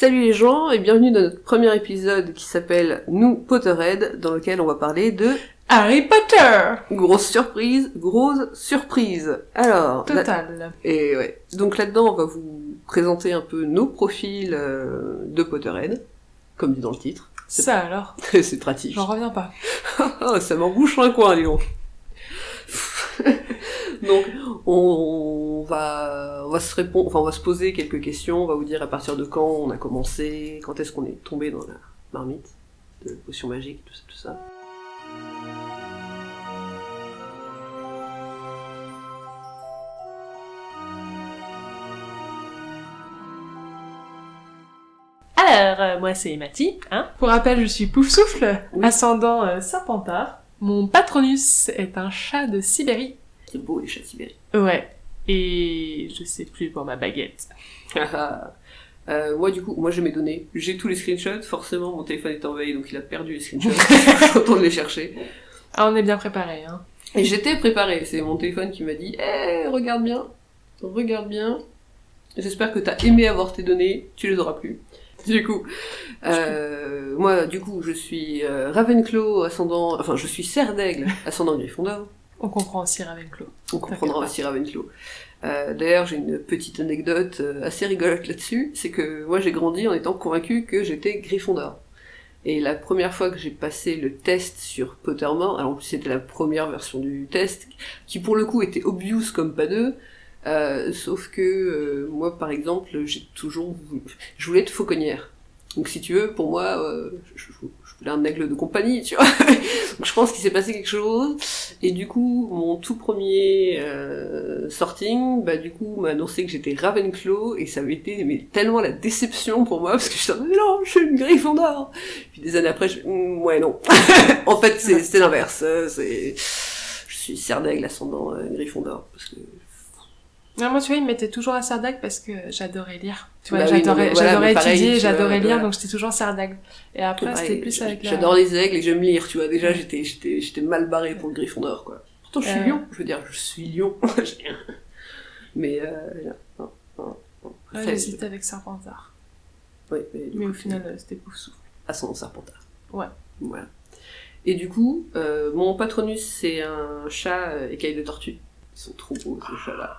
Salut les gens et bienvenue dans notre premier épisode qui s'appelle Nous Potterhead, dans lequel on va parler de Harry Potter. Grosse surprise. Alors, Total. Et ouais. Donc là-dedans, on va vous présenter un peu nos profils de Potterhead, comme dit dans le titre. Ça alors. C'est pratique. J'en reviens pas. Oh, ça m'embouche un coin, dis donc. Donc, on va se répondre, enfin, on va se poser quelques questions, on va vous dire à partir de quand on a commencé, quand est-ce qu'on est tombé dans la marmite de potions magiques, tout ça. Alors, moi c'est Mathie, hein. Pour rappel, je suis Poufsouffle, Oui. Ascendant Serpentard. Mon patronus est un chat de Sibérie. C'est beau les chats de Sibérie. Ouais. Et je sais plus pour ma baguette. Moi j'ai mes données, j'ai tous les screenshots, forcément mon téléphone est en veille donc il a perdu les screenshots, je suis en de les chercher. Ah, on est bien préparés, hein. Et j'étais préparée, c'est mon téléphone qui m'a dit regarde bien, j'espère que t'as aimé avoir tes données, tu les auras plus. Du coup, moi je suis Ravenclaw, je suis Serre d'Aigle, ascendant Gryffondor. On comprend aussi Ravenclaw. On comprendra aussi Ravenclaw. D'ailleurs, j'ai une petite anecdote assez rigolote là-dessus, c'est que moi j'ai grandi en étant convaincue que j'étais Gryffondor. Et la première fois que j'ai passé le test sur Pottermore, alors en plus c'était la première version du test, qui pour le coup était obvious comme pas deux, sauf que moi par exemple, je voulais être fauconnière. Donc si tu veux, pour moi, je voulais un aigle de compagnie, tu vois. Donc je pense qu'il s'est passé quelque chose, et du coup, mon tout premier sorting, m'a annoncé que j'étais Ravenclaw, et ça avait été tellement la déception pour moi, parce que je disais, non, je suis une Gryffondor. Puis des années après, ouais, non. En fait, c'est l'inverse. Je suis Serre d'Aigle ascendant Gryffondor, parce que... Non, moi, tu vois, il me mettait toujours à Serre d'Aigle parce que j'adorais lire. Tu vois, Bah oui, j'adorais pareil, étudier, j'adorais lire, voilà. donc j'étais toujours Serre d'Aigle. Et après, c'était plus avec la... J'adore les aigles et j'aime lire, tu vois. Déjà, j'étais mal barré pour le Gryffondor, quoi. Pourtant, je suis lion. Je veux dire, je suis lion. Mais, non. Ouais, j'hésitais avec Serpentard. Oui, mais au final, c'était Poufsouffle. Ascendant Serpentard. Ouais. Voilà. Et du coup, mon patronus, c'est un chat écaille de tortue. Ils sont trop beaux, ces chats-là.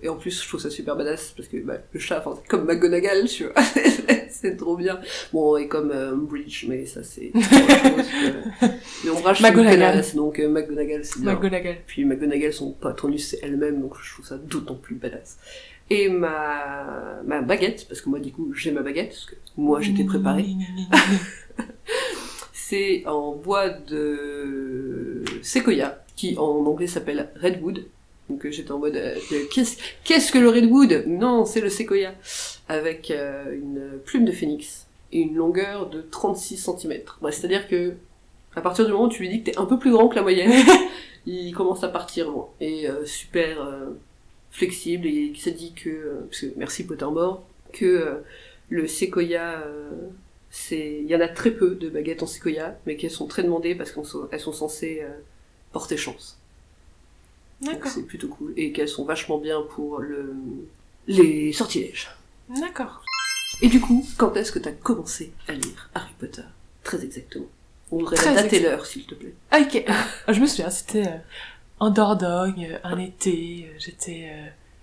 Et en plus, je trouve ça super badass, parce que le chat, c'est comme McGonagall, tu vois. C'est trop bien. Bon, et comme Umbridge, mais ça, c'est autre chose. Mais Ombrage, c'est badass, donc McGonagall, c'est bien. McGonagall. Puis McGonagall, son patronus, c'est elle-même, donc je trouve ça d'autant plus badass. Et ma baguette, parce que moi, du coup, j'ai ma baguette, parce que moi, j'étais préparée. C'est en bois de séquoia, qui en anglais s'appelle redwood. Donc j'étais en mode qu'est-ce que le redwood ? Non, c'est le séquoia, avec une plume de phénix et une longueur de 36 cm. Ouais, c'est-à-dire que à partir du moment où tu lui dis que t'es un peu plus grand que la moyenne, il commence à partir loin. Et super flexible, et qui se dit que, parce que merci Pottermore, que le séquoia, il y en a très peu de baguettes en séquoia, mais qu'elles sont très demandées parce qu'elles sont censées porter chance. D'accord. Donc c'est plutôt cool. Et qu'elles sont vachement bien pour les sortilèges. D'accord. Et du coup, quand est-ce que t'as commencé à lire Harry Potter ? Très exactement. On voudrait la date et l'heure, s'il te plaît. Ah, ok. Je me souviens, c'était en Dordogne, un été, j'étais...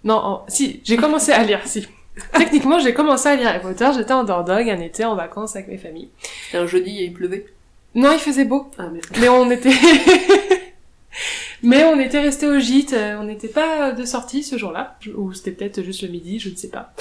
Non, si, j'ai commencé à lire, si. Techniquement, j'ai commencé à lire Harry Potter, j'étais en Dordogne, un été, en vacances avec mes familles. C'était un jeudi et il pleuvait ? Non, il faisait beau. Ah merde. Mais on était... Mais on était restés au gîte, on n'était pas de sortie ce jour-là, ou c'était peut-être juste le midi, je ne sais pas.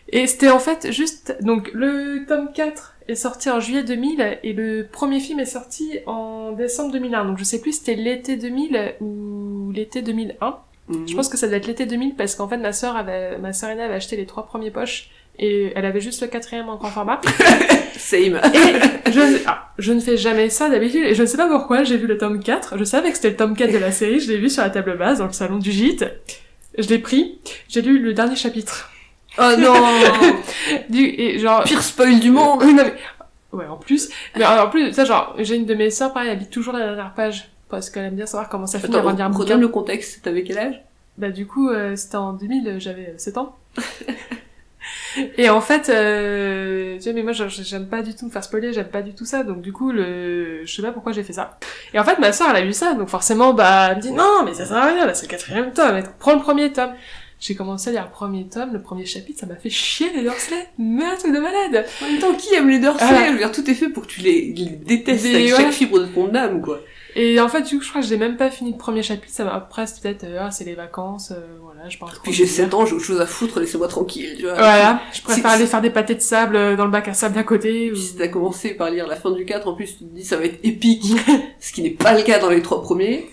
Et c'était en fait juste... Donc le tome 4 est sorti en juillet 2000, et le premier film est sorti en décembre 2001, donc je sais plus si c'était l'été 2000 ou l'été 2001. Je pense que ça devait être l'été 2000, parce qu'en fait ma sœur aînée avait acheté les 3 premiers poches, et elle avait juste le 4e en grand format. Same. Et je ne fais jamais ça d'habitude, et je ne sais pas pourquoi, j'ai vu le tome 4, je savais que c'était le tome 4 de la série, je l'ai vu sur la table basse dans le salon du gîte, je l'ai pris, j'ai lu le dernier chapitre. Oh non. Et genre... Pire spoil du monde. Non, mais... Ouais, en plus, mais en plus, ça genre, j'ai une de mes sœurs, pareil, elle lit toujours la dernière page, parce qu'elle aime bien savoir comment ça finit avant de lire un bouquin. Redonne le contexte, t'avais quel âge ? Du coup, c'était en 2000, j'avais 7 ans. Et en fait, tu vois, mais moi, j'aime pas du tout me faire spoiler, j'aime pas du tout ça, donc du coup, je sais pas pourquoi j'ai fait ça. Et en fait, ma soeur, elle a lu ça, donc forcément, bah, elle me dit, non, mais ça sert à rien, là, c'est le 4e tome, prends le premier tome. J'ai commencé à lire le premier tome, le premier chapitre, ça m'a fait chier les Dursley, mais un truc de malade. En même temps, qui aime les Dursley? Je veux dire, tout est fait pour que tu les détestes avec chaque fibre de ton âme, quoi. Et en fait, du coup, je crois que j'ai même pas fini le premier chapitre, ça m'a, après, c'est peut-être, c'est les vacances, voilà, je parle trop. Puis j'ai 7 ans, j'ai autre chose à foutre, laissez-moi tranquille, tu vois. Voilà, je préfère aller faire des pâtés de sable dans le bac à sable d'à côté. Puis si t'as commencé par lire la fin du 4, en plus, tu te dis ça va être épique, ce qui n'est pas le cas dans les 3 premiers,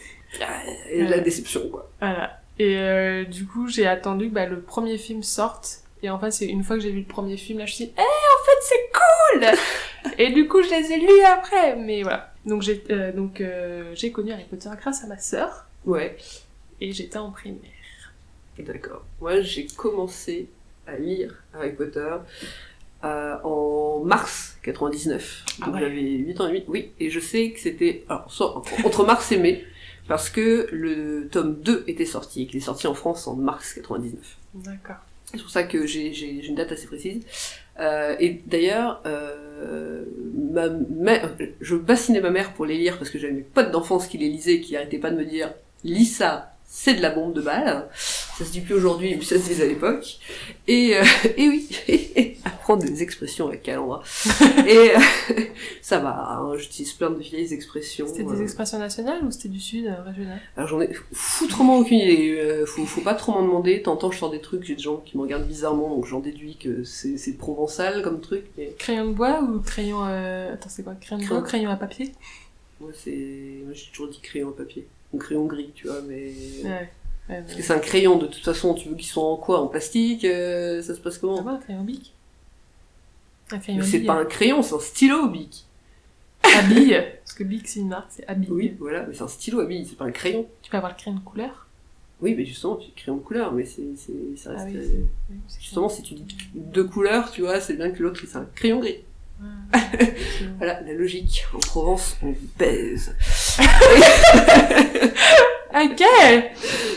et la déception, quoi. Voilà. Et du coup, j'ai attendu que le premier film sorte. Et en fait, c'est une fois que j'ai vu le premier film, là, je me suis dit, en fait, c'est cool! Et du coup, je les ai lus après. Mais voilà. Donc, j'ai connu Harry Potter grâce à ma sœur. Ouais. Et j'étais en primaire. D'accord. Moi, j'ai commencé à lire Harry Potter en mars 99. Donc j'avais 8 ans et demi. Oui, et je sais que c'était... Alors, entre mars et mai, parce que le tome 2 était sorti, et qu'il est sorti en France en mars 99. D'accord. C'est pour ça que j'ai une date assez précise. Et d'ailleurs, ma mère, je bassinais ma mère pour les lire, parce que j'avais mes potes d'enfance qui les lisaient, qui arrêtaient pas de me dire « Lis ça !» c'est de la bombe de balle. Ça se dit plus aujourd'hui, mais ça se disait à l'époque. Et oui, apprendre des expressions avec Calandra. Et ça va, hein, j'utilise plein de vieilles expressions. C'était des expressions nationales ou c'était du sud, régional? Alors j'en ai foutrement aucune idée. Faut pas trop m'en demander. T'entends, je sors des trucs, j'ai des gens qui me regardent bizarrement, donc j'en déduis que c'est provençal comme truc. Mais... Crayon de bois ou crayon... Attends, c'est quoi? Crayon de bois ou crayon à papier? Moi, j'ai toujours dit crayon à papier. Ou crayon gris, tu vois, mais... Ouais. Parce que c'est un crayon, de toute façon, tu veux qu'ils soient en quoi? En plastique? Ça se passe comment? Ah bon, un crayon bic? Un crayon mais c'est pas un crayon, c'est un stylo bic. À bille, parce que bic c'est une marque, c'est à bille. Oui, voilà, mais c'est un stylo à bille, c'est pas un crayon. Tu peux avoir le crayon de couleur? Oui, mais justement, c'est crayon de couleur, mais ça reste... Ah oui, justement, si tu dis 2 couleurs, tu vois, c'est bien que l'autre, c'est un crayon gris. Ah, voilà, la logique. En Provence, on baise. Ok.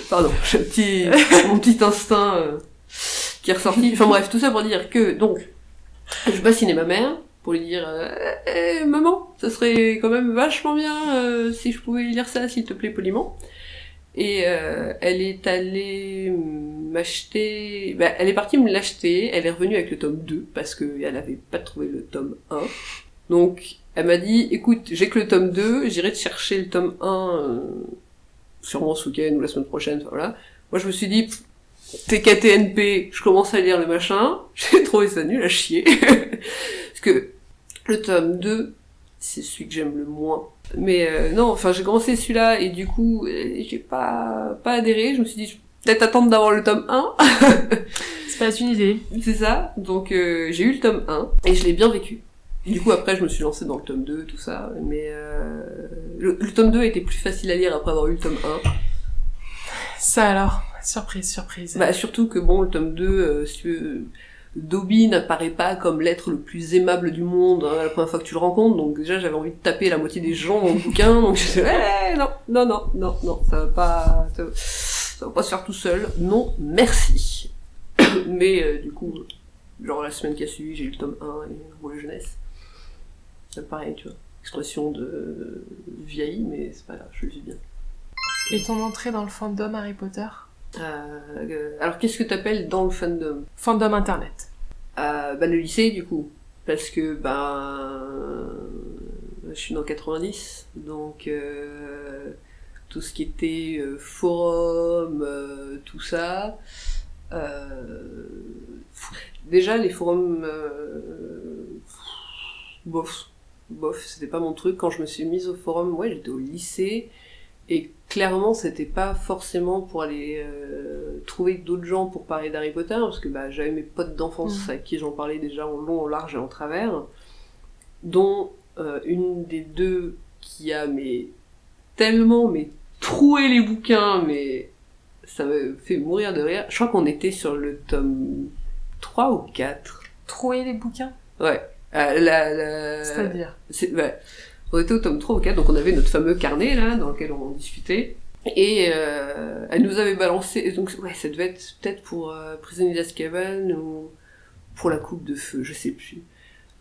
Pardon, mon petit instinct qui est ressorti. Enfin bref, tout ça pour dire que, donc, je bassinais ma mère pour lui dire maman, ça serait quand même vachement bien si je pouvais lire ça, s'il te plaît, poliment. Et elle est allée m'acheter... elle est partie me l'acheter, elle est revenue avec le tome 2, parce qu'elle avait pas trouvé le tome 1. Donc, elle m'a dit, écoute, j'ai que le tome 2, j'irai te chercher le tome 1... sûrement ce week-end ou la semaine prochaine, enfin voilà. Moi je me suis dit, TKTNP, je commence à lire le machin, j'ai trouvé ça nul à chier. Parce que le tome 2, c'est celui que j'aime le moins. Mais non, enfin j'ai commencé celui-là et du coup, j'ai pas adhéré, je me suis dit, je vais peut-être attendre d'avoir le tome 1. C'est pas une idée. C'est ça, donc j'ai eu le tome 1 et je l'ai bien vécu. Du coup, après, je me suis lancée dans le tome 2, tout ça, mais le tome 2 a été plus facile à lire après avoir eu le tome 1. Ça alors, surprise. Bah, surtout que bon, le tome 2, Dobby n'apparaît pas comme l'être le plus aimable du monde la première fois que tu le rencontres, donc déjà j'avais envie de taper la moitié des gens dans le bouquin, donc je disais, non, ça va pas se faire tout seul, non, merci. Mais du coup, genre la semaine qui a suivi, j'ai eu le tome 1 et pour la jeunesse. C'est pareil, tu vois. Expression de vieille, mais c'est pas grave, je le vis bien. Et ton entrée dans le fandom Harry Potter? Alors, qu'est-ce que t'appelles dans le fandom? Fandom internet. Le lycée, du coup. Parce que, je suis dans 90, donc tout ce qui était forum, tout ça... déjà, les forums... bof, c'était pas mon truc. Quand je me suis mise au forum, ouais, j'étais au lycée, et clairement, c'était pas forcément pour aller trouver d'autres gens pour parler d'Harry Potter, parce que j'avais mes potes d'enfance avec qui j'en parlais déjà en long, en large et en travers, dont une des deux qui a tellement troué les bouquins, mais ça me fait mourir de rire. Je crois qu'on était sur le tome 3 ou 4. Trouer les bouquins? Ouais. C'est-à-dire on était au tome 3 ou 4, donc on avait notre fameux carnet là dans lequel on discutait, et elle nous avait balancé, donc ouais, ça devait être peut-être pour Prisonnier d'Azkaban ou pour la coupe de feu, je sais plus.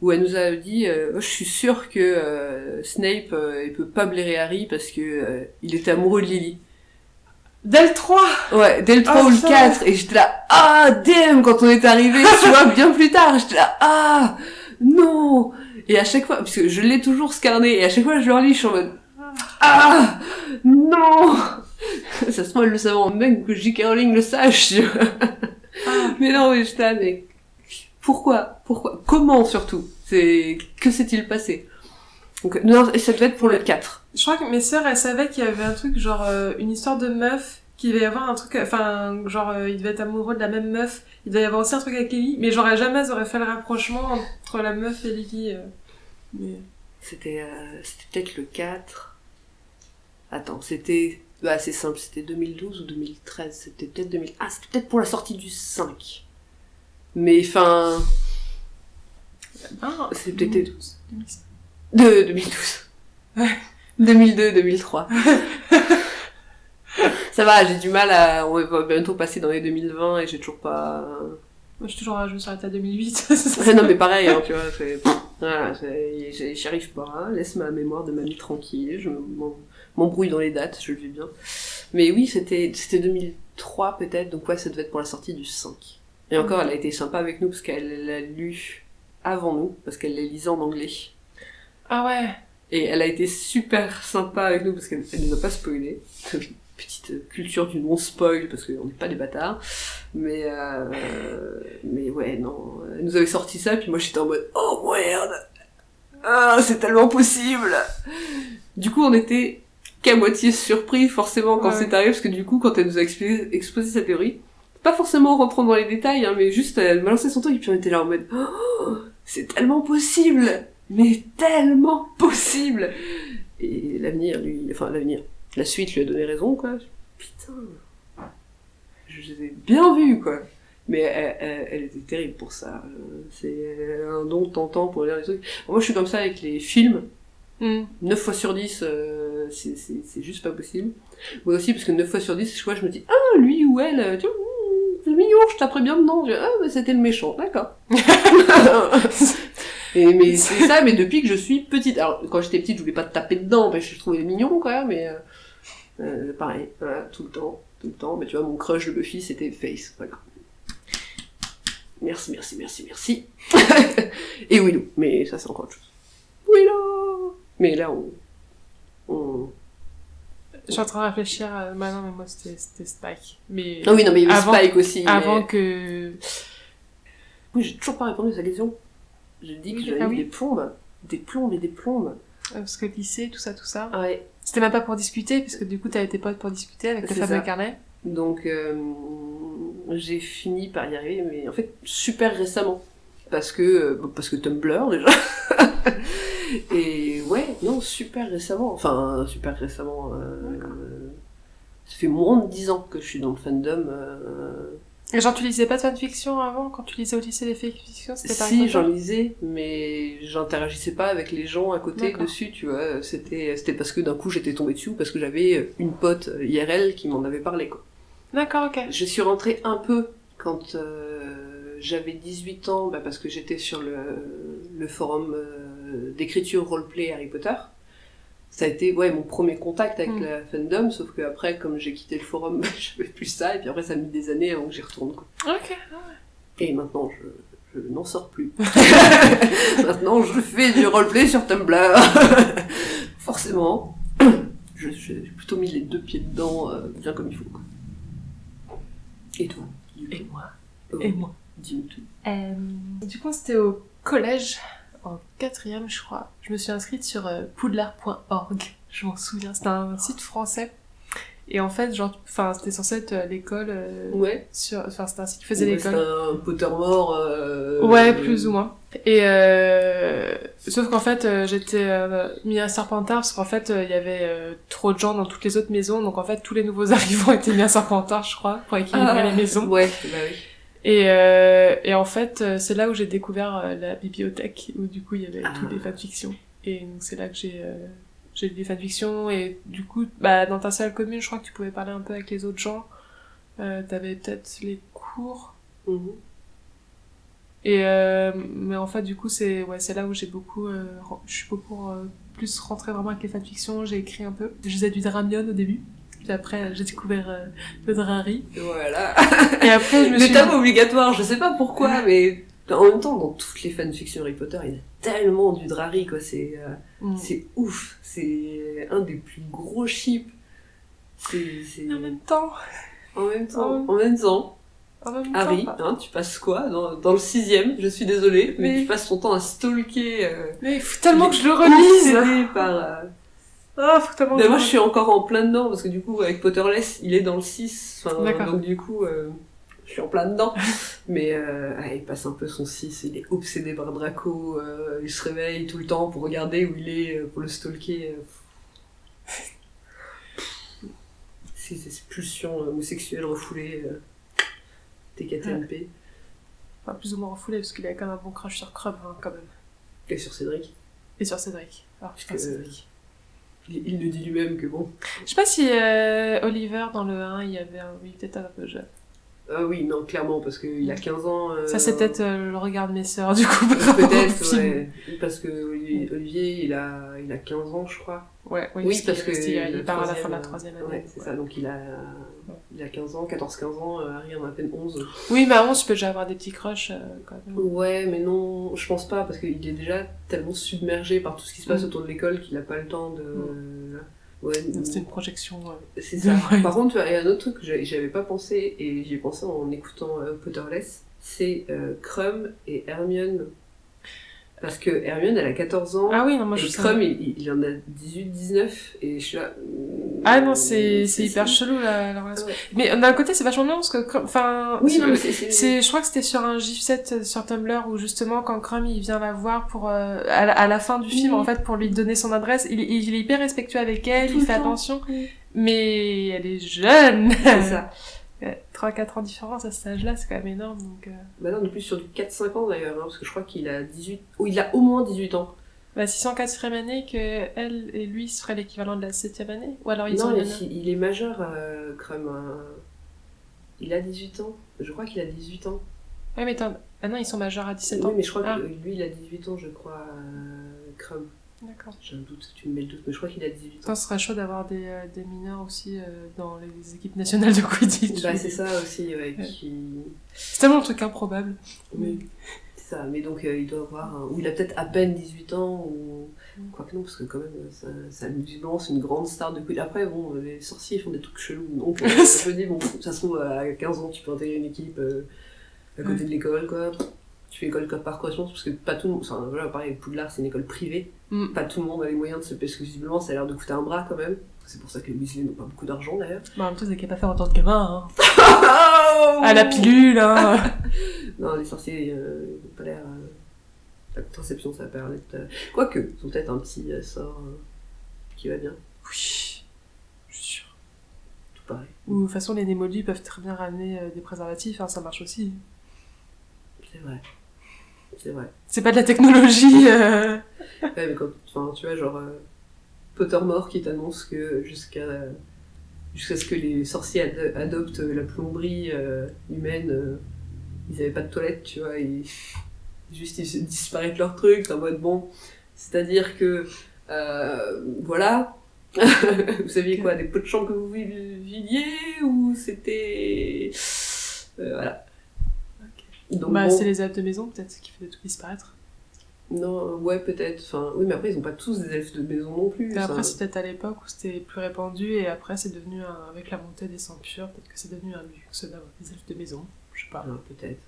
Où elle nous a dit je suis sûre que Snape il peut pas blairer Harry parce que il était amoureux de Lily. Dès le 3 Ouais, dès le 3 ou le 4 et j'étais là damn quand on est arrivé, tu vois, bien plus tard, j'étais là non. Et à chaque fois parce que je l'ai toujours ce carnet et à chaque fois je le relis, je suis en mode non. Ça se trouve elle le savait en même que J.K. Rowling le sache. Mais non, mais j'étais là, mais pourquoi comment surtout, que s'est-il passé? Donc non, et ça devait être pour le 4. Je crois que mes sœurs, elles savaient qu'il y avait un truc, genre une histoire de meuf, qu'il devait y avoir un truc, enfin, genre, il devait être amoureux de la même meuf, il devait y avoir aussi un truc avec Lily, mais j'aurais jamais aurait fait le rapprochement entre la meuf et Lily. Mais... C'était peut-être le 4. Attends, c'était... Bah, c'est simple, c'était 2012 ou 2013, c'était peut-être 2000... Ah, c'était peut-être pour la sortie du 5. Mais, enfin... Ah, c'est peut-être... 2012, 2012. Ouais. 2002, 2003. Ça va, j'ai du mal à... On va bientôt passer dans les 2020 et j'ai toujours pas... Moi, je suis toujours à jouer sur la table 2008. Non, mais pareil, hein, tu vois, voilà, j'y arrive pas, hein. Laisse ma mémoire de mamie tranquille, je m'embrouille dans les dates, je le vis bien. Mais oui, c'était 2003 peut-être, donc ouais, ça devait être pour la sortie du 5. Et encore, elle a été sympa avec nous parce qu'elle l'a lu avant nous, parce qu'elle les lisait en anglais. Ah ouais. Et elle a été super sympa avec nous parce qu'elle nous a pas spoilé. Petite culture du non-spoil parce qu'on n'est pas des bâtards. Mais ouais, non. Elle nous avait sorti ça, puis moi j'étais en mode oh merde! Ah, c'est tellement possible! Du coup, on était qu'à moitié surpris forcément quand c'est arrivé, parce que du coup, quand elle nous a exposé sa théorie, pas forcément reprendre dans les détails, hein, mais juste elle m'a lancé son truc et puis on était là en mode oh, c'est tellement possible! Mais tellement possible! Et l'avenir, la suite lui a donné raison, quoi. Putain, je les ai bien vus, quoi. Mais elle était terrible pour ça. C'est un don tentant pour lire les trucs. Moi, je suis comme ça avec les films. 9 fois sur 10, c'est juste pas possible. Moi aussi, parce que 9 fois sur 10, je me dis, lui ou elle, tu vois, c'est mignon, je taperais bien dedans. Mais c'était le méchant, d'accord. Mais c'est ça, mais depuis que je suis petite. Alors, quand j'étais petite, je voulais pas te taper dedans, parce que je trouvais mignon, quoi, mais pareil, voilà, tout le temps. Mais tu vois, mon crush de Buffy, c'était Face, voilà. Merci. Et Willow, mais ça, c'est encore autre chose. Willow! Mais là, Je suis en train de réfléchir à... Bah non, mais moi, c'était Spike. Mais... Ah oui, non, mais il y avait Spike aussi. Avant que... Oui, j'ai toujours pas répondu à sa question. J'ai dit que j'avais eu des plombes. Des plombes. Parce que lycée, tout ça. Ah ouais. C'était même pas pour discuter, parce que du coup, t'avais tes potes pour discuter avec le fameux carnet. Donc, j'ai fini par y arriver, mais en fait, super récemment. Parce que Tumblr, déjà. Et ouais, non, super récemment. Enfin, super récemment. Ça fait moins de 10 ans que je suis dans le fandom. Et genre, tu lisais pas de fanfiction avant, quand tu lisais au lycée des fanfictions, c'était pas Si, j'en lisais, mais j'interagissais pas avec les gens à côté dessus, tu vois. C'était parce que d'un coup j'étais tombée dessus, parce que j'avais une pote IRL qui m'en avait parlé, quoi. D'accord, ok. Je suis rentrée un peu quand j'avais 18 ans, parce que j'étais sur le forum d'écriture roleplay Harry Potter. Ça a été mon premier contact avec la fandom, sauf que après, comme j'ai quitté le forum, j'avais plus ça, et puis après ça a mis des années avant que j'y retourne, quoi. Ok. Et maintenant je n'en sors plus. Maintenant je fais du roleplay sur Tumblr. Forcément. J'ai plutôt mis les 2 pieds dedans, bien comme il faut, quoi. Et toi? Et moi. Dis-nous tout. Du coup, c'était au collège, en 4e, je crois. Je me suis inscrite sur poudlard.org. Je m'en souviens. C'était un site français. Et en fait, c'était censé être l'école. C'était un site qui faisait l'école. C'était un Pottermore. Ouais, plus ou moins. Et sauf qu'en fait, j'étais mis à Serpentard parce qu'en fait, il y avait trop de gens dans toutes les autres maisons. Donc en fait, tous les nouveaux arrivants étaient mis à Serpentard, je crois, pour équilibrer les maisons. Ouais, bah oui. Et en fait, c'est là où j'ai découvert la bibliothèque, où du coup, il y avait toutes les fanfictions. Et donc c'est là que j'ai lu des fanfictions, et du coup, dans ta salle commune, je crois que tu pouvais parler un peu avec les autres gens. T'avais peut-être les cours. Et mais en fait, du coup, c'est là où j'ai beaucoup, je suis beaucoup plus rentrée vraiment avec les fanfictions. J'ai écrit un peu. Je faisais du Dramion au début. Puis après, j'ai découvert le Drari. Voilà. Et après, je me suis L'étape obligatoire, je sais pas pourquoi, mais en même temps, dans toutes les fanfictions Harry Potter, il y a tellement du Drari, quoi. C'est ouf. C'est un des plus gros chips. En même temps. En même temps. Harry, hein, tu passes quoi dans le 6ème, je suis désolée, mais tu passes ton temps à stalker. Mais il faut tellement que je le relise par. Faut tellement moi, je suis encore en plein dedans, parce que du coup, avec Potterless, il est dans le 6. Donc du coup, je suis en plein dedans. Mais il passe un peu son 6, il est obsédé par Draco, il se réveille tout le temps pour regarder où il est, pour le stalker. Ces pulsions homosexuelles refoulées. TKTNP. Enfin, plus ou moins refoulé, parce qu'il a quand même un bon crush sur Crumb, hein, quand même. Et sur Cédric. Et sur Cédric. Alors, putain, Cédric. Il le dit lui-même que bon. Je sais pas si Oliver, dans le 1, il est peut-être un peu jeune. Ah oui, non, clairement, parce qu'il a 15 ans... Ça, c'est peut-être le regard de mes sœurs, du coup. Peut-être, ouais. Parce que Olivier, il a 15 ans, je crois. Ouais, oui, parce qu'il part à la fin de la 3e année. Ouais, c'est ça, donc il a 15 ans, 14-15 ans, Harry en a à peine 11. Oui, mais à 11, tu peux déjà avoir des petits crushs, quand même. Ouais, mais non, je pense pas, parce qu'il est déjà tellement submergé par tout ce qui se passe autour de l'école qu'il a pas le temps de... Ouais, c'était une projection. C'est ça. Par contre, tu vois, il y a un autre truc que j'avais pas pensé, et j'y ai pensé en écoutant Potterless, c'est Crumb et Hermione. Parce que Hermione, elle a 14 ans, ah oui, non, moi, et Crumb, il en a 18-19, et je suis là... Ah non, c'est hyper chelou, la relation. Ouais. Mais d'un côté, c'est vachement bien, parce que... Enfin, oui, je crois que c'était sur un GIF7 sur Tumblr, où justement, quand Crumb, il vient la voir pour... à la fin du film, en fait, pour lui donner son adresse, il est hyper respectueux avec elle, il fait attention, mais elle est jeune. C'est ça. 3-4 ans de différence à cet âge-là, c'est quand même énorme, donc... Bah non, de plus sur du 4-5 ans d'ailleurs, hein, parce que je crois qu'il a 18... Ou il a au moins 18 ans. Bah si c'est en 4e année, que elle et lui seraient l'équivalent de la 7e année. Ou alors il est majeur, Crumb. Il a 18 ans. Je crois qu'il a 18 ans. Ouais, mais ah non, ils sont majeurs à 17 ans. Oui, mais je crois que lui, il a 18 ans, je crois, Crumb. D'accord. J'ai un doute, tu me mets le doute, mais je crois qu'il a 18 ans. Ça serait chaud d'avoir des mineurs aussi dans les équipes nationales de Quidditch. Bah c'est ça aussi, ouais, C'est tellement un truc improbable. Oui, c'est ça, mais donc il doit avoir... Ou il a peut-être à peine 18 ans, ou... Quoique non, parce que quand même, ça visiblement, c'est une grande star de Quidditch. Après, bon, les sorciers font des trucs chelous, donc je me dis, bon, ça se trouve, à 15 ans, tu peux intégrer une équipe à côté de l'école, quoi. Tu fais école par correspondance, parce que pas tout le monde... Enfin, voilà, pareil, Poudlard, c'est une école privée. Pas tout le monde a les moyens de se... Parce que visiblement, ça a l'air de coûter un bras, quand même. C'est pour ça que les Weasley n'ont pas beaucoup d'argent, d'ailleurs. Bah, en même temps, c'est qu'à pas faire autant de gamins, hein. À la pilule, hein. Non, les sorciers n'ont pas l'air... La contraception, ça va pas l'air d'être... Quoique, ils ont peut-être un petit sort qui va bien. Oui, je suis sûre. Tout pareil. Ou de toute façon, les némolus peuvent très bien ramener des préservatifs, hein, ça marche aussi. C'est vrai. C'est vrai. C'est pas de la technologie. Ouais, mais quand... Enfin, tu vois, genre... Pottermore qui t'annonce que jusqu'à ce que les sorciers adoptent la plomberie humaine, ils avaient pas de toilette, tu vois, et juste ils disparaissent de leur truc, en mode bon, c'est-à-dire que voilà, vous saviez quoi, des pots de champ que vous viviez, ou c'était voilà. Okay. Donc, bah bon, c'est les elfes de maison peut-être qui fait tout disparaître. Non, ouais, peut-être. Enfin, oui, mais après, ils ont pas tous des elfes de maison non plus. Mais après, c'est peut-être à l'époque où c'était plus répandu, et après, c'est devenu, avec la montée des sangs purs, peut-être que c'est devenu un luxe d'avoir des elfes de maison. Je sais pas. Non, peut-être.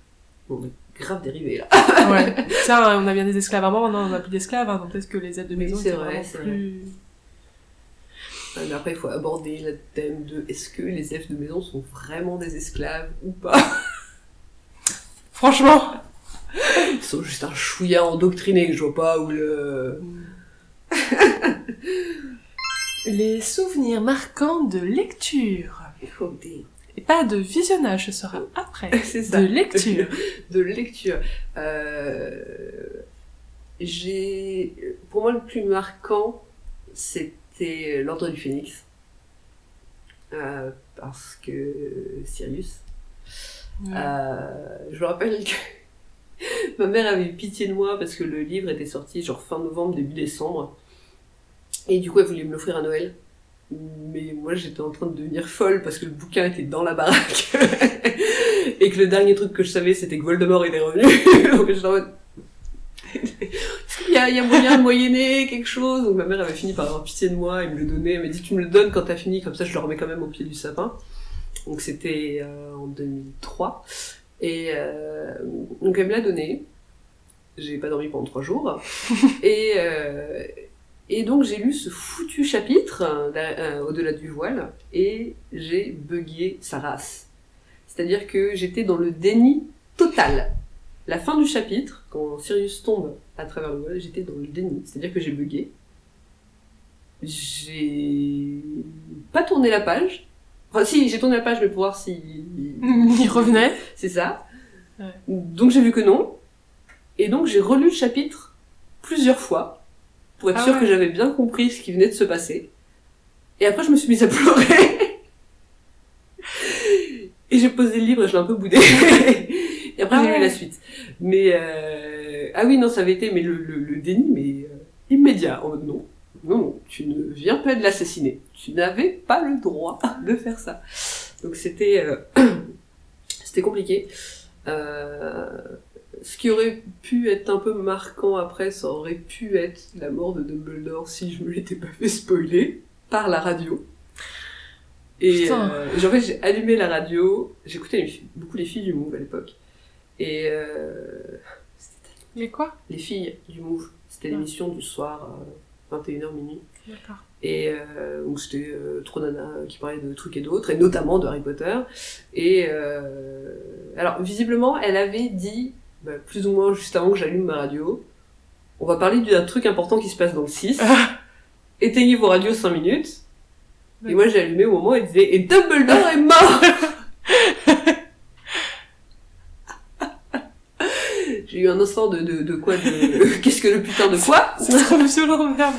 Bon, mais grave dérivé, là. Ouais. Ça, on a bien des esclaves avant, maintenant, on a plus d'esclaves, hein, donc peut-être que les elfes de maison, c'est vrai, c'est plus... Ouais, mais après, il faut aborder le thème de est-ce que les elfes de maison sont vraiment des esclaves ou pas. Franchement. Ils sont juste un chouïa endoctriné, je vois pas où le... Les souvenirs marquants de lecture. Oh, des... Et pas de visionnage, ce sera après. C'est ça. De lecture. De lecture. Pour moi, le plus marquant, c'était l'Ordre du Phénix. Parce que Sirius. Ouais. Je me rappelle que ma mère avait eu pitié de moi parce que le livre était sorti genre fin novembre, début décembre. Et du coup, elle voulait me l'offrir à Noël. Mais moi, j'étais en train de devenir folle parce que le bouquin était dans la baraque. Et que le dernier truc que je savais, c'était que Voldemort était revenu. Donc j'étais en mode... il y a moyen de moyenner quelque chose. Donc ma mère avait fini par avoir pitié de moi et me le donner. Elle m'a dit tu me le donnes quand t'as fini, comme ça je le remets quand même au pied du sapin. Donc c'était en 2003. Et donc elle me l'a donné. J'ai pas dormi pendant 3 jours. Et donc j'ai lu ce foutu chapitre au-delà du voile et j'ai buggé sa race. C'est-à-dire que j'étais dans le déni total. La fin du chapitre, quand Sirius tombe à travers le voile, j'étais dans le déni. C'est-à-dire que j'ai bugué. J'ai pas tourné la page. Enfin si, j'ai tourné la page mais pour voir si... Il revenait. C'est ça. Ouais. Donc j'ai vu que non. Et donc j'ai relu le chapitre plusieurs fois pour être sûre que j'avais bien compris ce qui venait de se passer. Et après je me suis mise à pleurer. Et j'ai posé le livre et je l'ai un peu boudé. Et après j'ai lu la suite. Mais ah oui non ça avait été mais le déni mais immédiat en mode non, tu ne viens pas de l'assassiner. Tu n'avais pas le droit de faire ça. Donc c'était compliqué. Ce qui aurait pu être un peu marquant après, ça aurait pu être la mort de Dumbledore si je me l'étais pas fait spoiler par la radio. Et en fait, j'ai allumé la radio, j'écoutais beaucoup les filles du Move à l'époque. Et Les quoi? Les filles du Move. C'était l'émission du soir, 21h minuit. D'accord. Et donc c'était trop nana qui parlait de trucs et d'autres, et notamment de Harry Potter. Et alors visiblement, elle avait dit, plus ou moins juste avant que j'allume ma radio, on va parler d'un truc important qui se passe dans le 6. Éteignez vos radios 5 minutes. Et moi j'ai allumé au moment où elle disait « Et Dumbledore est mort !» J'ai eu un instant de quoi qu'est-ce que le putain de quoi? C'est trop violent, merde.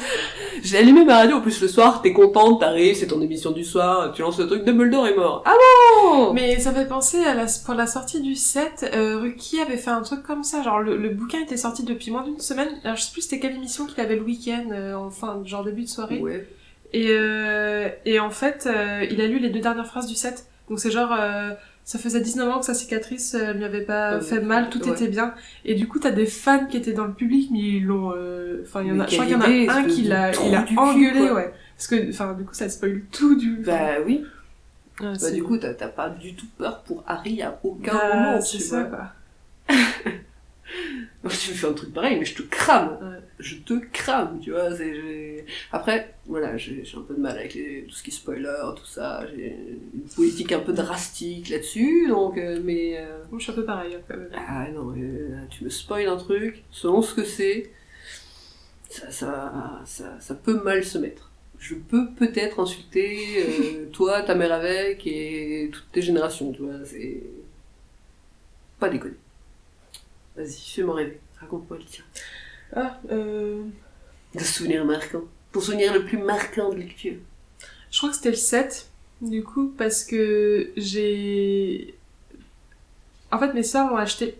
J'ai allumé ma radio, en plus le soir, t'es contente, t'arrives, c'est ton émission du soir, tu lances le truc, Dumbledore est mort. Ah bon? Mais ça fait penser à pour la sortie du 7, Ruki avait fait un truc comme ça, genre le bouquin était sorti depuis moins d'une semaine, alors je sais plus c'était quelle émission qu'il avait le week-end, enfin genre début de soirée. Ouais. Et en fait, il a lu les 2 dernières phrases du 7, donc c'est genre... ça faisait 19 ans que sa cicatrice lui avait pas fait mal, tout était bien. Et du coup, t'as des fans qui étaient dans le public, mais ils l'ont... Enfin, je crois qu'il y en a un qui il a engueulé, ouais. Parce que, enfin, du coup, ça spoil tout du... Bah oui. Ouais, du coup, t'as pas du tout peur pour Harry à aucun moment, c'est tu ça, vois. quoi. Moi, je fais un truc pareil, mais je te crame. Ouais. Je te crame, tu vois. Après, voilà, j'ai un peu de mal avec tout ce qui est spoiler, tout ça. J'ai une politique un peu drastique là-dessus, donc, mais... Moi, je suis un peu pareil, quand même. Ah non, tu me spoil un truc, selon ce que c'est, ça peut mal se mettre. Je peux peut-être insulter toi, ta mère avec, et toutes tes générations, tu vois, c'est... Pas déconner. Vas-y, fais-moi rêver, raconte-moi le tien. De souvenirs marquants. Ton souvenir le plus marquant de lecture. Je crois que c'était le 7, du coup, parce que en fait, mes sœurs l'ont acheté.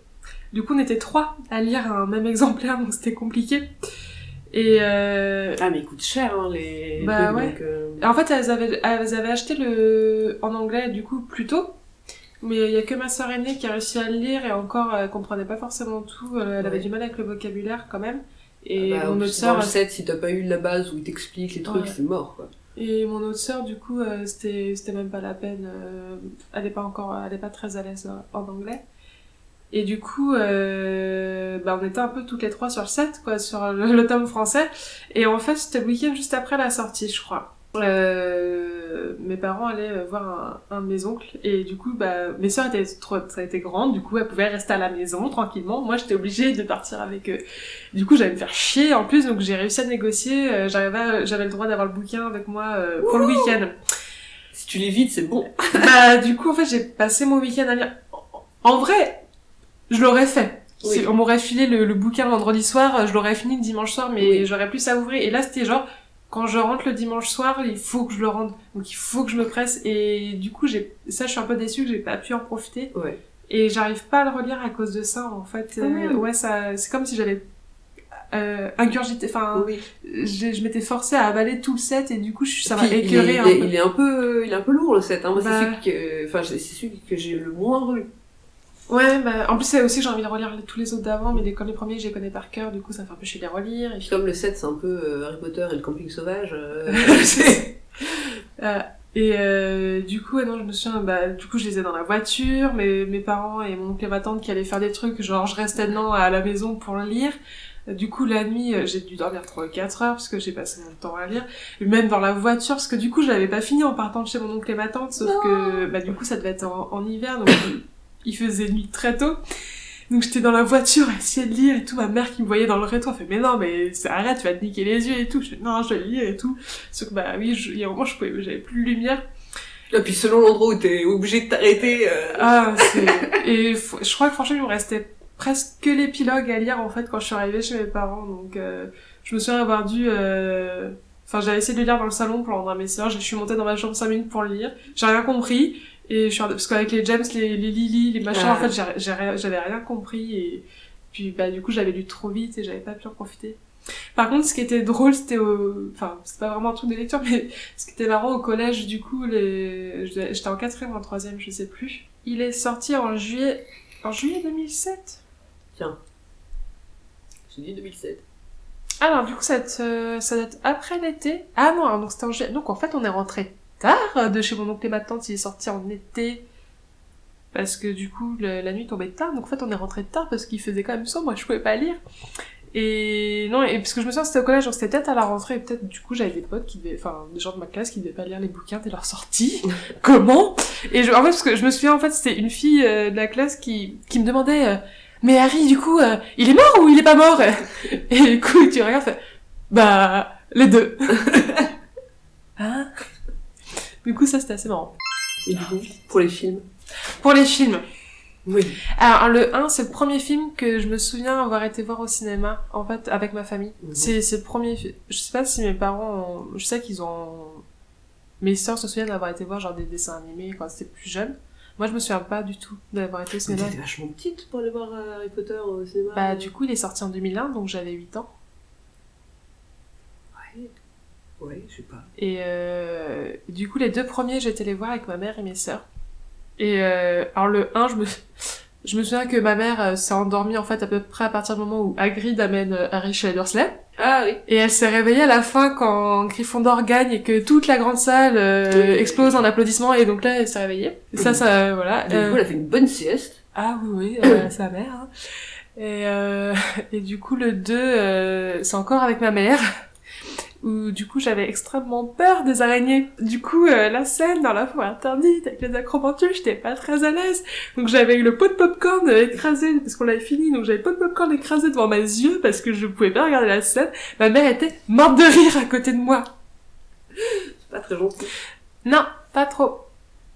Du coup, on était 3 à lire un même exemplaire, donc c'était compliqué. Et Ah, mais il coûte cher, hein, les bah, trucs, ouais. donc... Et en fait, elles avaient acheté en anglais, du coup, plus tôt. Mais il y a que ma sœur aînée qui a réussi à le lire, et encore, elle comprenait pas forcément tout. Elle avait du mal avec le vocabulaire, quand même. Et mon autre sœur... Dans le 7, si t'as pas eu la base où il t'explique les trucs, c'est mort, quoi. Et mon autre sœur, du coup, c'était même pas la peine. Elle est pas très à l'aise en anglais. Et du coup, on était un peu toutes les 3 sur le 7, quoi, sur le tome français. Et en fait, c'était le week-end juste après la sortie, je crois. Mes parents allaient voir un de mes oncles, et du coup, mes sœurs étaient grandes, du coup, elles pouvaient rester à la maison, tranquillement. Moi, j'étais obligée de partir avec eux. Du coup, j'allais me faire chier, en plus, donc j'ai réussi à négocier, j'avais le droit d'avoir le bouquin avec moi, pour le week-end. Si tu lis vite, c'est bon. Du coup, en fait, j'ai passé mon week-end à lire. En vrai, je l'aurais fait. Oui. Si on m'aurait filé le bouquin vendredi soir, je l'aurais fini le dimanche soir, mais j'aurais plus à ouvrir. Et là, c'était genre, quand je rentre le dimanche soir, il faut que je le rende. Donc il faut que je me presse. Et du coup, je suis un peu déçue que j'ai pas pu en profiter. Ouais. Et j'arrive pas à le relire à cause de ça, en fait. Ouais, ça, c'est comme si j'avais ingurgité, enfin, Oui. je m'étais forcée à avaler tout le set et du coup ça m'a Puis, écœuré un peu. il est un peu lourd le set, hein. Moi, Bah. c'est celui que j'ai le moins relu. Ouais, bah, en plus c'est aussi que j'ai envie de relire tous les autres d'avant, mais comme les premiers je les connais par cœur, du coup ça me fait un peu chier de les relire. Et puis... Comme le set c'est un peu Harry Potter et le camping sauvage, du coup, non, je me souviens, du coup, je les ai dans la voiture, mes parents et mon oncle et ma tante qui allaient faire des trucs, genre, je restais dedans à la maison pour le lire. Du coup, la nuit, j'ai dû dormir 3 ou 4 heures, parce que j'ai passé mon temps à lire. Et même dans la voiture, parce que du coup, je l'avais pas fini en partant de chez mon oncle et ma tante, sauf que, du coup, ça devait être en hiver, donc il faisait nuit très tôt. Donc j'étais dans la voiture à essayer de lire et tout, ma mère qui me voyait dans le rétro, elle fait mais non mais arrête, tu vas te niquer les yeux et tout. Je fais non, je vais lire et tout. Sauf que oui, il y a un moment j'avais plus de lumière. Et puis selon l'endroit où t'es obligé de t'arrêter. Et je crois que franchement il me restait presque que l'épilogue à lire en fait quand je suis arrivée chez mes parents. Donc je me souviens avoir dû j'avais essayé de le lire dans le salon pour l'endroit à mes sœurs, je suis montée dans ma chambre 5 minutes pour le lire. J'ai rien compris. Et parce qu'avec les James, les Lily, les machins, en fait, j'avais rien compris et puis, du coup, j'avais lu trop vite et j'avais pas pu en profiter. Par contre, ce qui était drôle, c'était c'est pas vraiment un truc de lecture, mais ce qui était marrant au collège, du coup, j'étais en 4e ou en 3e, je sais plus. Il est sorti en juillet 2007. Tiens. J'ai dit 2007. Alors, du coup, ça date après l'été. Ah non, donc c'était en juillet. Donc, en fait, on est rentré tard de chez mon oncle et ma tante, il est sorti en été parce que du coup la nuit tombait tard, donc en fait on est rentré tard parce qu'il faisait quand même sombre, moi je pouvais pas lire et parce que je me souviens c'était au collège, donc c'était peut-être à la rentrée et peut-être du coup j'avais des potes des gens de ma classe qui devaient pas lire les bouquins dès leur sortie. Comment? Et en fait parce que je me souviens en fait c'était une fille de la classe qui me demandait mais Harry du coup il est mort ou il est pas mort? Et du coup tu regardes les deux. Hein? Du coup, ça, c'était assez marrant. Et du coup, pour les films? Pour les films. Oui. Alors, le 1, c'est le premier film que je me souviens avoir été voir au cinéma, en fait, avec ma famille. Mmh. C'est le premier film. Je sais pas si mes parents je sais qu'ils ont... Mes sœurs se souviennent d'avoir été voir, genre, des dessins animés quand c'était plus jeune. Moi, je me souviens pas du tout d'avoir été au cinéma. T'étais vachement petite pour aller voir Harry Potter au cinéma. Du coup, il est sorti en 2001, donc j'avais 8 ans. Ouais, je sais pas. Et du coup, les 2 premiers, j'étais les voir avec ma mère et mes sœurs. Et alors le 1, je me souviens que ma mère s'est endormie en fait à peu près à partir du moment où Hagrid amène Harry chez les Dursley. Ah oui. Et elle s'est réveillée à la fin quand Gryffondor gagne et que toute la grande salle explose en applaudissements et donc là elle s'est réveillée. Et ça voilà. Du coup, elle a fait une bonne sieste. Ah oui, sa mère. Hein. Et du coup le 2, c'est encore avec ma mère. Où du coup j'avais extrêmement peur des araignées. Du coup la scène dans la forêt interdite avec les acrobantules, j'étais pas très à l'aise. Donc j'avais eu le pot de popcorn écrasé parce qu'on l'avait fini, donc j'avais le pot de popcorn écrasé devant mes yeux parce que je pouvais pas regarder la scène. Ma mère était morte de rire à côté de moi. C'est pas très gentil. Non, pas trop.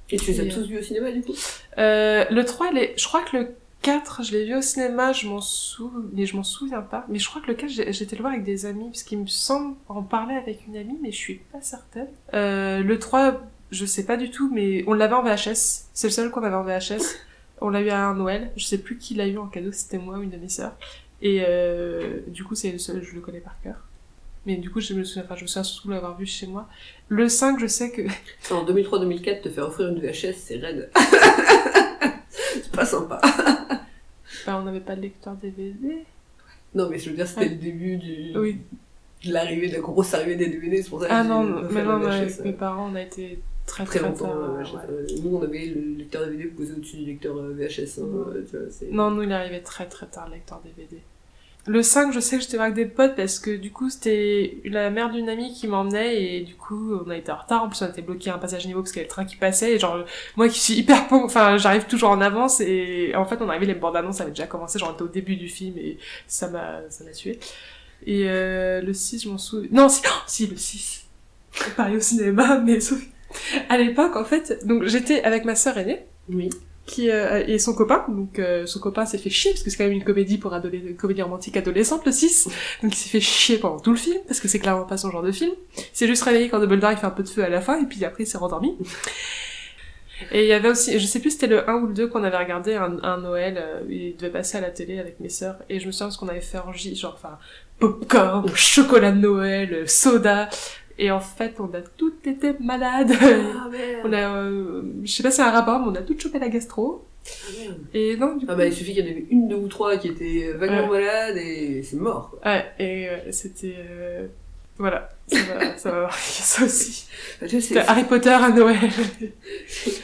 Et tu les as tous vus au cinéma du coup? Le 3, je crois que le 4, je l'ai vu au cinéma, je m'en souviens pas. Mais je crois que le 4, j'étais le voir avec des amis, parce qu'il me semble en parler avec une amie, mais je suis pas certaine. Le 3, je sais pas du tout, mais on l'avait en VHS. C'est le seul qu'on avait en VHS. On l'a eu à un Noël. Je sais plus qui l'a eu en cadeau, c'était moi ou une de mes sœurs. Et du coup, c'est le seul, je le connais par cœur. Mais du coup, je me souviens surtout l'avoir vu chez moi. Le 5, je sais que... En 2003-2004, te faire offrir une VHS, c'est raide. C'est pas sympa. On n'avait pas de lecteur DVD. Non, mais je veux dire, c'était le début Oui. de l'arrivée, de la grosse arrivée des DVD, c'est pour ça que mes parents, on a été très longtemps. tard. Nous, on avait le lecteur DVD posé au-dessus du lecteur VHS. Non, nous, il arrivait très tard, le lecteur DVD. Le 5, je sais que j'étais avec des potes parce que du coup, c'était la mère d'une amie qui m'emmenait et du coup, on a été en retard. En plus, on était bloqué à un passage niveau parce qu'il y avait le train qui passait et genre, moi qui suis hyper j'arrive toujours en avance et en fait, on arrivait, les bandes annonces avaient déjà commencé, genre, on était au début du film et ça m'a tué. Et le 6, je m'en souviens. Non, si, le 6. Pareil au cinéma, mais sauf à l'époque, en fait, donc j'étais avec ma sœur aînée. Oui. Et son copain, donc son copain s'est fait chier parce que c'est quand même une comédie une comédie romantique adolescente, le 6, donc il s'est fait chier pendant tout le film parce que c'est clairement pas son genre de film. Il s'est juste réveillé quand Dumbledore il fait un peu de feu à la fin et puis après il s'est rendormi. Et il y avait aussi, je sais plus si c'était le 1 ou le 2 qu'on avait regardé un Noël, il devait passer à la télé avec mes sœurs, et je me souviens de ce qu'on avait fait en genre, enfin, popcorn, chocolat de Noël, soda, et en fait, on a toutes été malades. Ah merde. On a, je sais pas si c'est un rapport, mais on a toutes chopé la gastro. Ah merde. Et non, du coup. Ah bah il suffit qu'il y en avait une, deux ou trois qui étaient vaguement malades et c'est mort, quoi. Ouais, et c'était, voilà, ça va marquer ça aussi. C'était Harry Potter à Noël.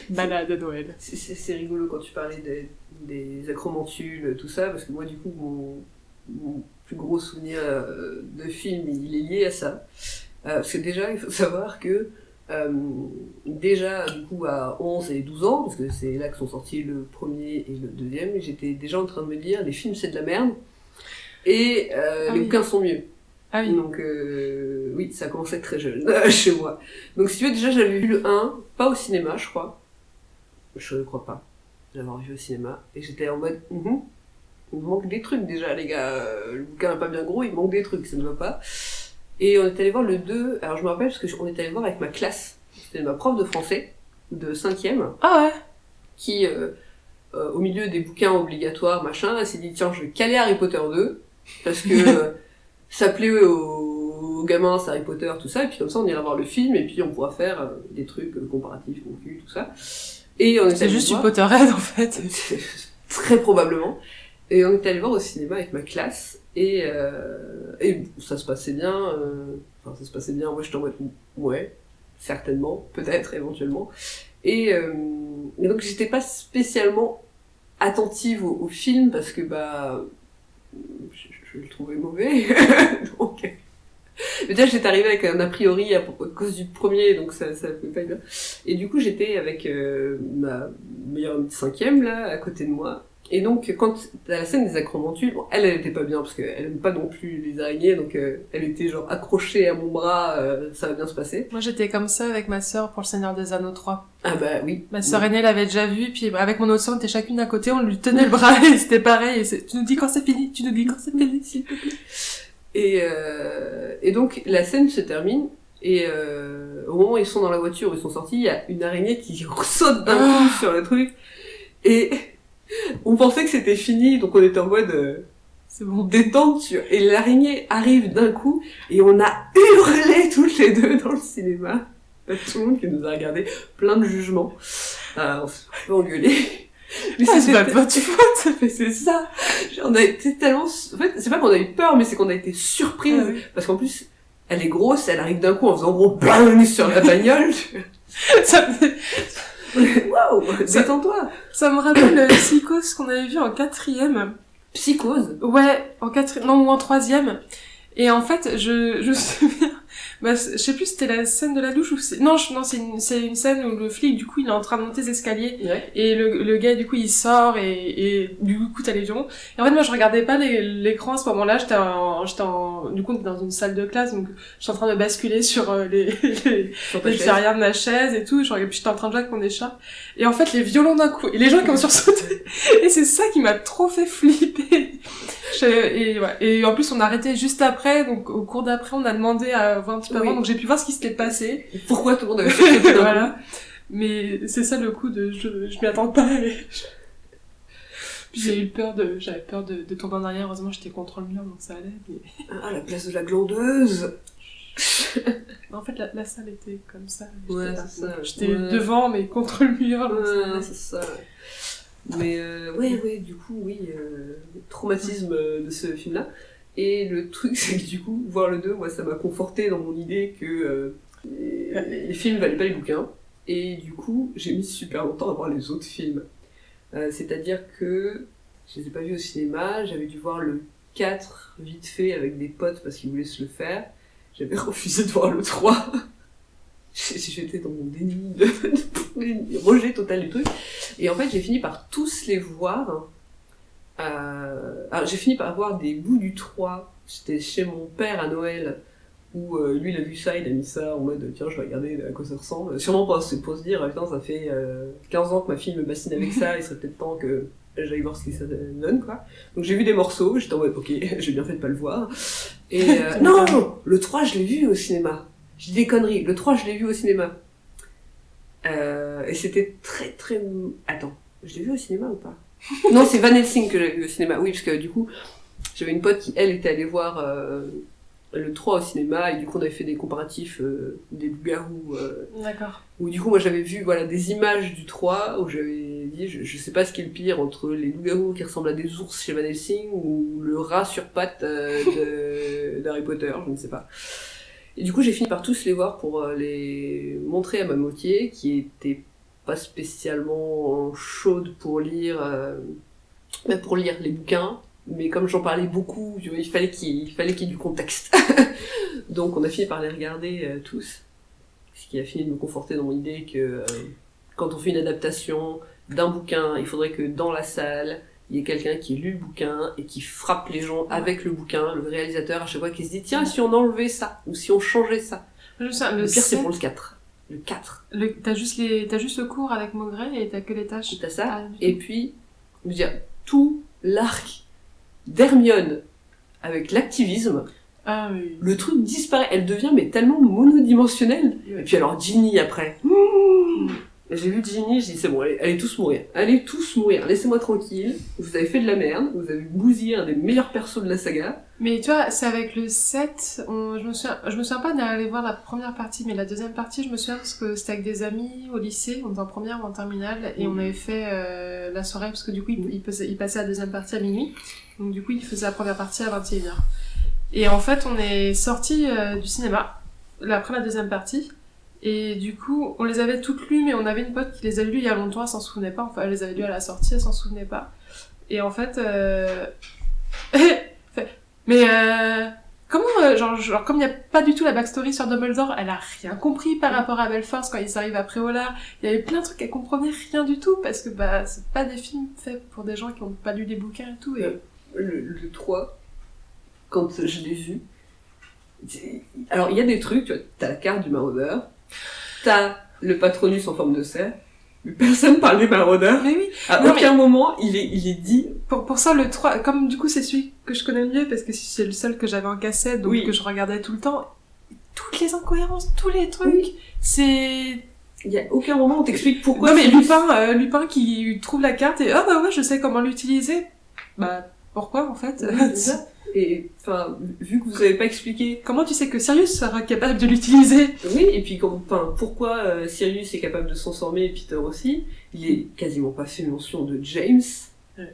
Malade à Noël. C'est rigolo quand tu parlais des acromantules, tout ça, parce que moi, du coup, mon plus gros souvenir de film, il est lié à ça. Parce que déjà, il faut savoir que déjà, du coup, à 11 et 12 ans, parce que c'est là que sont sortis le premier et le deuxième, j'étais déjà en train de me dire, les films, c'est de la merde, et les bouquins sont mieux. Ah oui. Donc oui, ça a commencé très jeune chez moi. Donc si tu veux, déjà j'avais vu le 1, pas au cinéma je crois. Je ne crois pas l'avoir vu au cinéma. Et j'étais en mode, il me manque des trucs déjà les gars. Le bouquin n'est pas bien gros, il manque des trucs, ça ne va pas. Et on est allé voir le 2, alors je me rappelle parce qu'on est allé voir avec ma classe. C'était ma prof de français, de 5e. Ah ouais. Qui, au milieu des bouquins obligatoires, machin, elle s'est dit tiens, je vais caler Harry Potter 2. Parce que... ça plaît aux gamins, c'est Harry Potter, tout ça, et puis comme ça on ira voir le film, et puis on pourra faire des trucs comparatifs, confus, tout ça. Et on est c'est juste du Potterhead en fait. Très probablement. Et on est allé voir au cinéma avec ma classe, et ça se passait bien, moi j'étais en mode, ouais, certainement, peut-être, éventuellement. Et donc j'étais pas spécialement attentive au film, parce que je le trouvais mauvais. Donc, mais déjà j'étais arrivée avec un a priori à cause du premier, donc ça pouvait pas être bien. Et du coup j'étais avec ma meilleure amie de 5e là à côté de moi. Et donc quand t'as la scène des acromantules, bon, elle était pas bien parce qu'elle aime pas non plus les araignées, donc elle était genre accrochée à mon bras, ça va bien se passer. Moi j'étais comme ça avec ma sœur pour le Seigneur des Anneaux 3. Ah bah oui. Ma sœur aînée l'avait déjà vu, puis avec mon autre sœur on était chacune d'un côté, on lui tenait le bras et c'était pareil. Et tu nous dis quand c'est fini, tu nous dis quand c'est fini, s'il te plaît. Et donc la scène se termine. Et au moment où ils sont dans la voiture, où ils sont sortis, il y a une araignée qui saute d'un coup sur le truc. Et on pensait que c'était fini, donc on était en mode c'est bon, détente. Et l'araignée arrive d'un coup, et on a hurlé toutes les deux dans le cinéma. Tout le monde qui nous a regardé, plein de jugements. On s'est un peu engueulé. Mais c'est pas de votre faute. C'est ça. On a été tellement... En fait, c'est pas qu'on a eu peur, mais c'est qu'on a été surprise. Ah oui. Parce qu'en plus, elle est grosse, elle arrive d'un coup en faisant gros bang sur la bagnole. Waouh, détends-toi. Ça me rappelle Psychose qu'on avait vu en 4e. Psychose? Ouais, en 4e, non, ou en 3e. Et en fait, je me souviens, je sais plus si c'était la scène de la douche ou non, c'est une scène où le flic, du coup, il est en train de monter les escaliers. Ouais. Et le gars, du coup, il sort et du coup, t'as les violons. Et en fait, moi, je regardais pas l'écran à ce moment-là, du coup, on était dans une salle de classe, donc, j'étais en train de basculer sur les arrières de ma chaise et tout, puis j'étais en train de jouer avec mon écharpe. Et en fait, les violons d'un coup, et les gens qui ont sursauté. Et c'est ça qui m'a trop fait flipper. Et en plus, on a arrêté juste après, donc au cours d'après, on a demandé à voir un petit peu avant, donc j'ai pu voir ce qui s'était passé. Pourquoi tout le monde avait fait voilà. Mais c'est ça le coup de je m'y attends pas. Puis j'avais peur de tomber en arrière, heureusement j'étais contre le mur, donc ça allait. Mais... Ah, la place de la glandeuse. En fait, la salle était comme ça. Ouais, c'est ça. J'étais devant, mais contre le mur. Ouais, c'est ça. Mais ouais, du coup, traumatisme de ce film-là. Et le truc, c'est que du coup, voir le 2, moi, ça m'a conforté dans mon idée que les films valaient pas les bouquins. Et du coup, j'ai mis super longtemps à voir les autres films. C'est-à-dire que je les ai pas vus au cinéma, j'avais dû voir le 4 vite fait avec des potes parce qu'ils voulaient se le faire. J'avais refusé de voir le 3. J'étais dans mon déni de rejet total du truc. Et en fait, j'ai fini par tous les voir. Alors, j'ai fini par voir des bouts du 3. J'étais chez mon père à Noël, où lui, il a vu ça, il a mis ça en mode tiens, je vais regarder à quoi ça ressemble. Sûrement pour se dire, putain, ça fait 15 ans que ma fille me bassine avec ça, il serait peut-être temps que j'aille voir ce que ça donne, quoi. Donc j'ai vu des morceaux, j'étais en mode ok, j'ai bien fait de pas le voir. Et non, le 3, je l'ai vu au cinéma. Je dis des conneries. Le 3, je l'ai vu au cinéma. Et c'était très très... Attends, je l'ai vu au cinéma ou pas? Non, c'est Van Helsing que j'ai vu au cinéma. Oui, parce que du coup, j'avais une pote qui, elle, était allée voir le 3 au cinéma, et du coup, on avait fait des comparatifs des loups-garous. D'accord. Où du coup, moi, j'avais vu voilà, des images du 3, où j'avais dit, je sais pas ce qui est le pire, entre les loups-garous qui ressemblent à des ours chez Van Helsing, ou le rat sur pattes d'Harry Potter, je ne sais pas. Et du coup, j'ai fini par tous les voir pour les montrer à ma moitié, qui était pas spécialement chaude pour lire les bouquins, mais comme j'en parlais beaucoup, tu vois, il fallait qu'il y ait du contexte. Donc on a fini par les regarder tous, ce qui a fini de me conforter dans mon idée que quand on fait une adaptation d'un bouquin, il faudrait que dans la salle, il y ait quelqu'un qui lit le bouquin et qui frappe les gens avec le bouquin, le réalisateur à chaque fois qui se dit tiens, si on enlevait ça, ou si on changeait ça. Le pire, c'est pour le 4. Le 4. T'as juste le cours avec Maugret et t'as que les tâches. T'as ça, et puis, je veux dire, tout l'arc d'Hermione avec l'activisme, oui. le truc disparaît, elle devient mais tellement monodimensionnelle. Et puis alors Ginny après. J'ai vu Ginny, j'ai dit c'est bon, allez tous mourir. Allez tous mourir, laissez-moi tranquille. Vous avez fait de la merde, vous avez bousillé un des meilleurs persos de la saga. Mais tu vois, c'est avec le 7, je me souviens pas d'aller voir la première partie, mais la deuxième partie, je me souviens parce que c'était avec des amis au lycée, on était en première ou en terminale, et on avait fait la soirée, parce que du coup, il passait la deuxième partie à minuit, donc du coup, il faisait la première partie à 21h. Et en fait, on est sortis du cinéma, après la deuxième partie, et du coup, on les avait toutes lues, mais on avait une pote qui les avait lues il y a longtemps, elle s'en souvenait pas, enfin, elle les avait lues à la sortie, elle s'en souvenait pas. Et en fait, mais comment, genre comme il n'y a pas du tout la backstory sur Dumbledore, elle a rien compris par rapport à Belfast quand ils arrivent à Préolard. Il y avait plein de trucs qu'elle comprenait rien du tout, parce que bah, c'est pas des films faits pour des gens qui ont pas lu les bouquins et tout. Et... Le 3, quand je l'ai vu, alors il y a des trucs, tu vois, t'as la carte du maraudeur, t'as le Patronus en forme de cerf, mais personne parle des maraudeurs. Mais oui. À aucun moment il est dit. Pour ça, le 3, comme du coup c'est celui que je connais le mieux, parce que c'est le seul que j'avais en cassette, donc que je regardais tout le temps, toutes les incohérences, tous les trucs, c'est... Il y a aucun moment où on t'explique pourquoi. Non mais Lupin qui trouve la carte et bah ouais, je sais comment l'utiliser. Bah pourquoi en fait? C'est ça. Et enfin, vu que vous avez pas expliqué, comment tu sais que Sirius sera capable de l'utiliser? Oui, et puis pourquoi Sirius est capable de s'en sortir et Peter aussi? Il est quasiment pas fait mention de James. Ouais.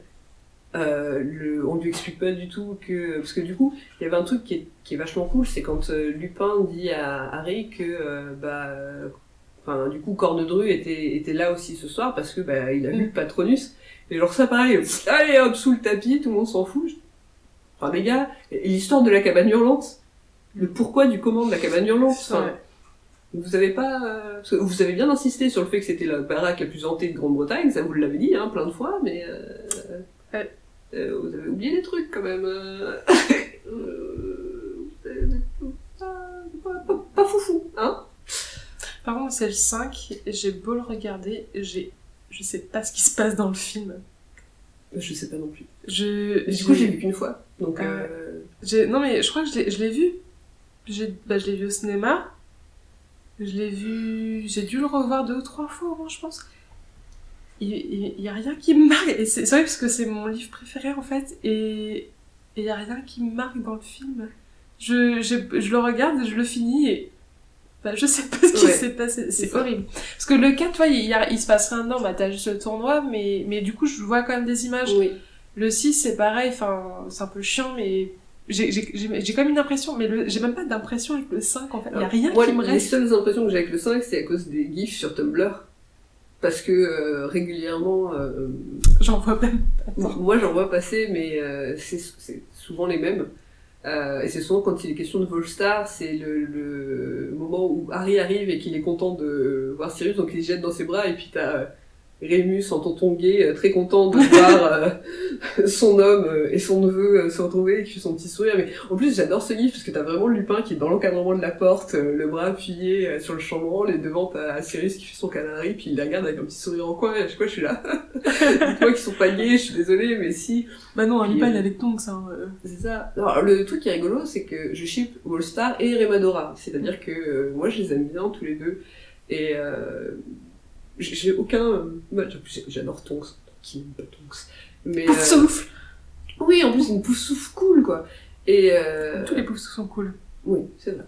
On lui explique pas du tout que, parce que du coup, il y avait un truc qui est vachement cool, c'est quand Lupin dit à Harry que du coup Cornedru était là aussi ce soir parce que il a vu le Patronus. Et genre ça pareil, allez hop sous le tapis, tout le monde s'en fout. Enfin les gars, l'histoire de la cabane hurlante, le pourquoi du comment de la cabane hurlante, enfin, vous avez pas... parce que vous avez bien insisté sur le fait que c'était la baraque la plus hantée de Grande-Bretagne, ça vous l'avez dit plein de fois, mais vous avez oublié des trucs quand même. Pas foufou, hein. Par contre, c'est le 5, j'ai beau le regarder, je sais pas ce qui se passe dans le film. Je sais pas non plus. Du coup, j'ai vu qu'une fois. Donc, non, mais je crois que je l'ai vu. Je l'ai vu au cinéma. J'ai dû le revoir 2 ou 3 fois, au moins, je pense. Il y a rien qui me marque. Et c'est vrai, parce que c'est mon livre préféré, en fait. Et il y a rien qui me marque dans le film. Je le regarde, je le finis et... je sais pas ce qui s'est passé, c'est horrible. Parce que le 4, tu vois, il se passe rien dedans, t'as juste le tournoi, mais du coup, je vois quand même des images. Oui. Le 6, c'est pareil, c'est un peu chiant, mais j'ai quand même une impression, mais j'ai même pas d'impression avec le 5, en fait. Il y a rien qui me reste. Les seules impressions que j'ai avec le 5, c'est à cause des gifs sur Tumblr. Parce que régulièrement... J'en vois même pas. Moi, j'en vois passer, mais c'est souvent les mêmes. Et c'est souvent quand il est question de Volstar, c'est le moment où Harry arrive et qu'il est content de voir Sirius, donc il se jette dans ses bras, et puis t'as Rémus en tonton gay, très content de voir son homme et son neveu se retrouver, et qui fait son petit sourire. Mais en plus, j'adore ce livre, parce que t'as vraiment Lupin qui est dans l'encadrement de la porte, le bras appuyé sur le chambranle, et devant t'as Sirius qui fait son canari, puis il la regarde avec un petit sourire en coin, et à chaque fois je suis là. Dites-moi qu'ils sont pas gays, je suis désolée, mais si. Bah non, Lupin il est avec Tonks, hein. C'est ça. Alors, le truc qui est rigolo, c'est que je ship Volstar et Remadora. C'est-à-dire que moi je les aime bien tous les deux. Et j'ai aucun... j'adore Tonks, qui n'aime pas Tonks. Mais, Poufsouffle. Oui, en plus, une Poufsouffle cool, quoi. Et tous les Poufsouffles sont cool. Oui, c'est vrai.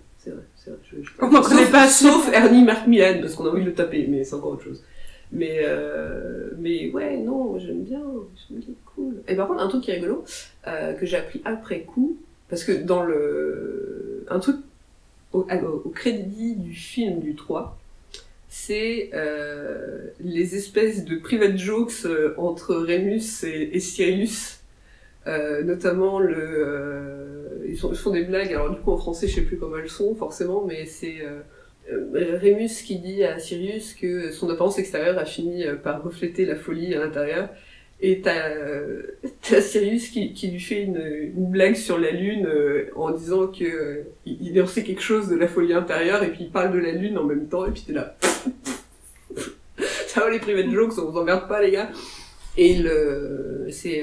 On n'en connaît pas assez. Sauf Ernie Macmillan, parce qu'on a envie de le taper, mais c'est encore autre chose. Mais ouais, non, j'aime bien, cool. Et par contre, un truc qui est rigolo, que j'ai appris après coup, parce que dans un truc au crédit du film du 3, c'est les espèces de private jokes entre Remus et Sirius. Notamment ils font des blagues, alors du coup en français je sais plus comment elles sont forcément, mais c'est Remus qui dit à Sirius que son apparence extérieure a fini par refléter la folie à l'intérieur, et t'as Sirius qui lui fait une blague sur la lune en disant que il en sait quelque chose de la folie intérieure, et puis il parle de la lune en même temps, et puis t'es là ça va les private jokes, on vous emmerde pas les gars. Et c'est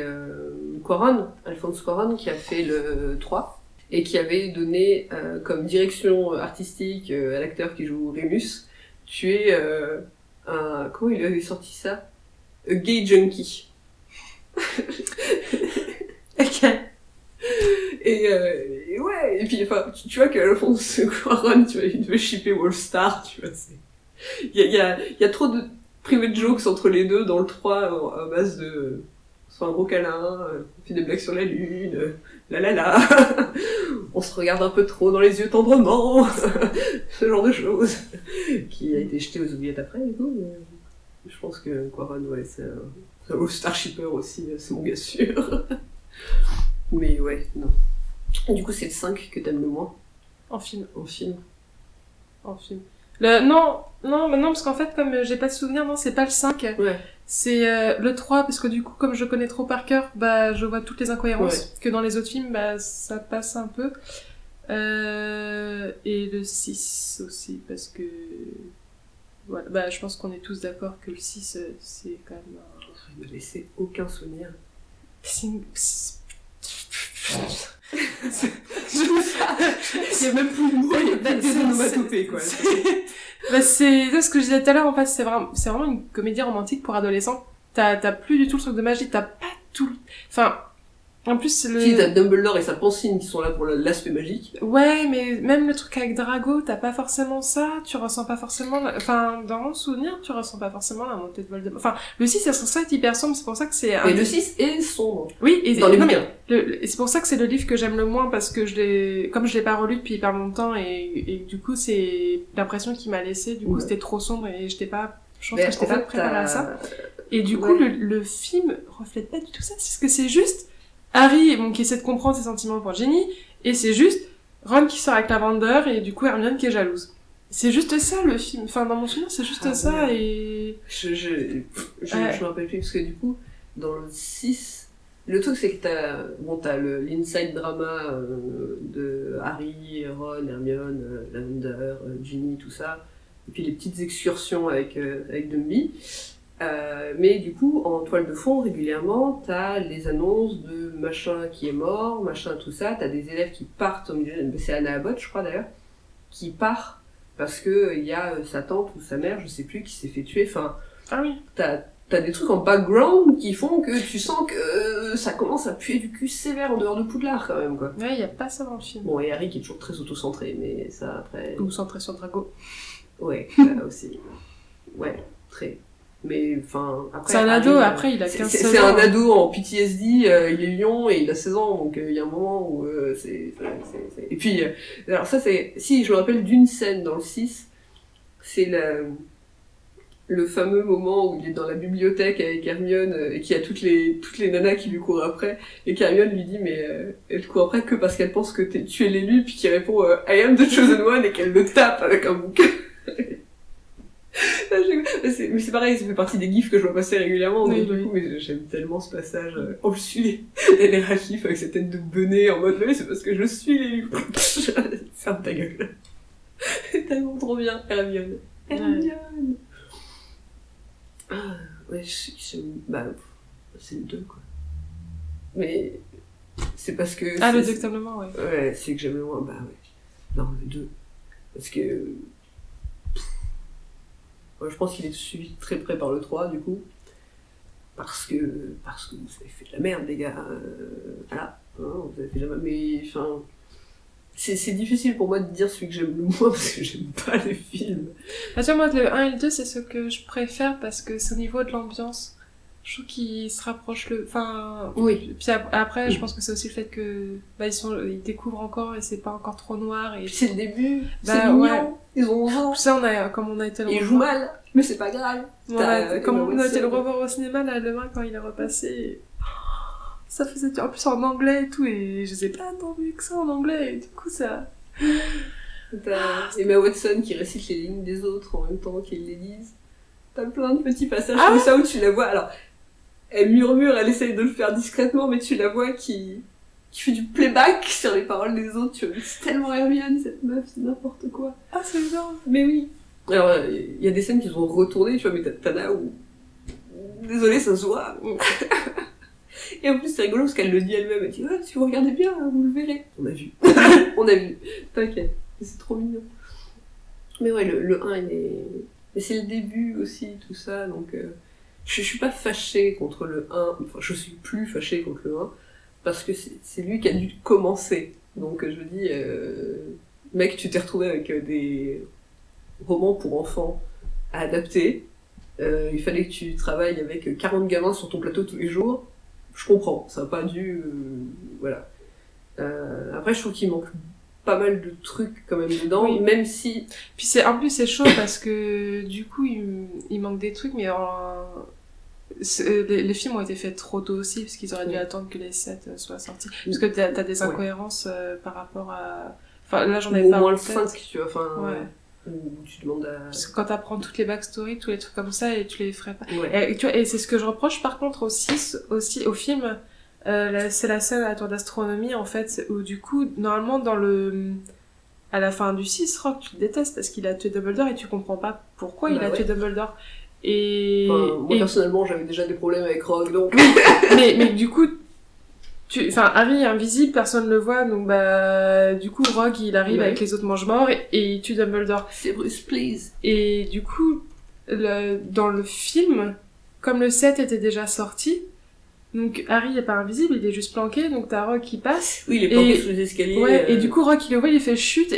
Alphonse Cuarón qui a fait le 3 et qui avait donné comme direction artistique à l'acteur qui joue Remus, tu es comment il avait sorti ça? A gay junkie. Ok. Et ouais, et puis enfin, tu vois qu'Alphonse Cuarón, tu vois, il devait shipper Wallstar, tu vois, il y a trop de private jokes entre les deux dans le 3 à base de soit un gros câlin, on fait des blagues sur la lune, on se regarde un peu trop dans les yeux tendrement, ce genre de choses, qui a été jeté aux oubliettes après et tout, mais je pense que Cuarón, ouais, c'est un All-Star Shipper aussi, c'est mon gars sûr. Mais ouais, non. Et du coup, c'est le 5 que t'aimes le moins En film. en film. Non, parce qu'en fait, comme j'ai pas de souvenir, non, c'est pas le 5. Ouais. C'est le 3, parce que du coup, comme je connais trop par cœur, bah, je vois toutes les incohérences. Ouais. Que dans les autres films, bah, ça passe un peu. Et le 6 aussi, parce que... Voilà, bah, je pense qu'on est tous d'accord que le 6, c'est quand même... Il m'a laissé aucun souvenir. Il y a même plus de mots, il y a des onomatopées, quoi. Bah, c'est ce que je disais tout à l'heure, en fait, c'est vraiment une comédie romantique pour adolescents. T'as plus du tout le truc de magie, t'as pas tout... Enfin, en plus, Si, t'as Dumbledore et sa pancine qui sont là pour l'aspect magique. Ouais, mais même le truc avec Drago, t'as pas forcément ça, tu ressens pas forcément... Enfin, dans mon souvenir, tu ressens pas forcément la montée de Voldemort. Enfin, le 6, c'est censé être hyper sombre, c'est pour ça que c'est... Mais le 6 est sombre. Oui, et dans les bouquins. Et c'est pour ça que c'est le livre que j'aime le moins, parce que comme je l'ai pas relu depuis hyper longtemps, et du coup, c'est l'impression qu'il m'a laissé, du coup, c'était trop sombre, et je pense que j'étais pas préparée à ça. Et du coup, le film reflète pas du tout ça, parce que c'est juste Harry, bon, qui essaie de comprendre ses sentiments pour Ginny, et c'est juste Ron qui sort avec Lavender, et du coup Hermione qui est jalouse. C'est juste ça, le film. Enfin, dans mon souvenir, c'est juste ça, ouais. et... Je me rappelle plus, parce que du coup, dans le 6, le truc c'est que t'as l'inside drama de Harry, Ron, Hermione, Lavender, Ginny, tout ça, et puis les petites excursions avec Dumby. Mais du coup, en toile de fond, régulièrement, t'as les annonces de machin qui est mort, machin tout ça, t'as des élèves qui partent au milieu, c'est Anna Abbott, je crois d'ailleurs, qui part parce que il y a sa tante ou sa mère, je sais plus, qui s'est fait tuer, enfin... Ah oui. T'as des trucs en background qui font que tu sens que ça commence à puer du cul sévère en dehors de Poudlard, quand même, quoi. Ouais, y a pas ça dans le film. Bon, et Harry qui est toujours très auto-centré, mais ça, après... Ou centré sur Drago. Ouais, ça aussi. Ouais, très... Mais enfin, après. C'est un ado, après il a 15 ans. C'est un ado en PTSD, il est lion et il a 16 ans, donc il y a un moment où c'est. Et puis, alors ça c'est. Si, je me rappelle d'une scène dans le 6, c'est le fameux moment où il est dans la bibliothèque avec Hermione et qu'il y a toutes les nanas qui lui courent après, et qu'Hermione lui dit, mais elle court après que parce qu'elle pense que tu es l'élu, puis qu'il répond I am the chosen one, et qu'elle le tape avec un bouquin. Mais c'est pareil, ça fait partie des gifs que je vois passer régulièrement, oui, donc, du coup, mais j'aime tellement ce passage. On le suit, elle est ragif avec sa tête de bonnet en mode, mais c'est parce que je suis l'élu. Ferme ta gueule. C'est tellement trop bien, Hermione. Hermione. Ah, ouais, bah, c'est le 2, quoi. Mais c'est parce que... Ah, le Docteur-Moment, ouais. Ouais, c'est que j'aime le moins, bah ouais. Non, le 2. Parce que... Je pense qu'il est suivi de très près par le 3, du coup. Parce que vous avez fait de la merde, les gars. Voilà. Hein, vous avez fait de la merde. Mais, enfin... C'est difficile pour moi de dire celui que j'aime le moins, parce que j'aime pas les films. Bah, tu vois, moi, le 1 et le 2, c'est ce que je préfère, parce que c'est au niveau de l'ambiance. Je trouve qu'ils se rapprochent enfin... Oui. Puis après, je pense que c'est aussi le fait que... ils découvrent encore, et c'est pas encore trop noir, et... Puis c'est le début, Bah, c'est mignon, ouais. ils ont 11 ans. Ça, comme on a été le Ils jouent mal, mais c'est pas grave. Comme on a été le revoir au cinéma, là, le 1, quand il est repassé... Ça faisait en plus en anglais et tout, et je sais pas tant mieux que ça en anglais, et du coup ça... T'as Emma Watson qui récite les lignes des autres en même temps qu'ils les disent. T'as plein de petits passages comme ça où tu la vois, alors elle murmure, elle essaye de le faire discrètement, mais tu la vois qui fait du playback sur les paroles des autres, tu vois, c'est tellement Hermione cette meuf, c'est n'importe quoi. Ah c'est bien. Mais oui. Alors il y a des scènes qui sont retournées, tu vois, mais t'as là où... Désolée, ça se voit. Et en plus, c'est rigolo parce qu'elle le dit elle-même. Elle dit « si vous regardez bien, vous le verrez. » On a vu. On a vu. T'inquiète. C'est trop mignon. Mais ouais, le 1, il est... Mais c'est le début aussi, tout ça. Donc, je suis pas fâchée contre le 1. Enfin, je suis plus fâchée contre le 1. Parce que c'est lui qui a dû commencer. Donc, je me dis... mec, tu t'es retrouvé avec des romans pour enfants à adapter. Il fallait que tu travailles avec 40 gamins sur ton plateau tous les jours. Je comprends, ça n'a pas dû... voilà. Après, je trouve qu'il manque pas mal de trucs quand même dedans, oui. Même si... Puis en plus, c'est chaud parce que du coup, il manque des trucs, mais les films ont été faits trop tôt aussi, parce qu'ils auraient dû attendre que les 7 soient sortis. Parce que t'as des incohérences par rapport à... Enfin, là, j'en avais pas au moins en le tête. 5, tu vois, enfin... Ouais. Où tu demandes à... Parce que quand t'apprends toutes les backstories, tous les trucs comme ça, et tu les ferais pas. Ouais. Et, tu vois, et c'est ce que je reproche par contre aussi au film, c'est la scène à la tour d'astronomie en fait, où du coup, normalement à la fin du 6, Rogue, tu le détestes parce qu'il a tué Dumbledore et tu comprends pas pourquoi il a tué Dumbledore. Et... Enfin, moi personnellement, j'avais déjà des problèmes avec Rogue, donc... mais du coup, Harry est invisible, personne le voit, donc du coup, Rogue, il arrive avec les autres mange-morts et il tue Dumbledore. C'est Bruce, please. Et du coup, dans le film, comme le 7 était déjà sorti, donc Harry est pas invisible, il est juste planqué, donc t'as Rogue qui passe. Oui, il est planqué sous les escaliers. Ouais, et du coup, Rogue, il le voit, il fait chute,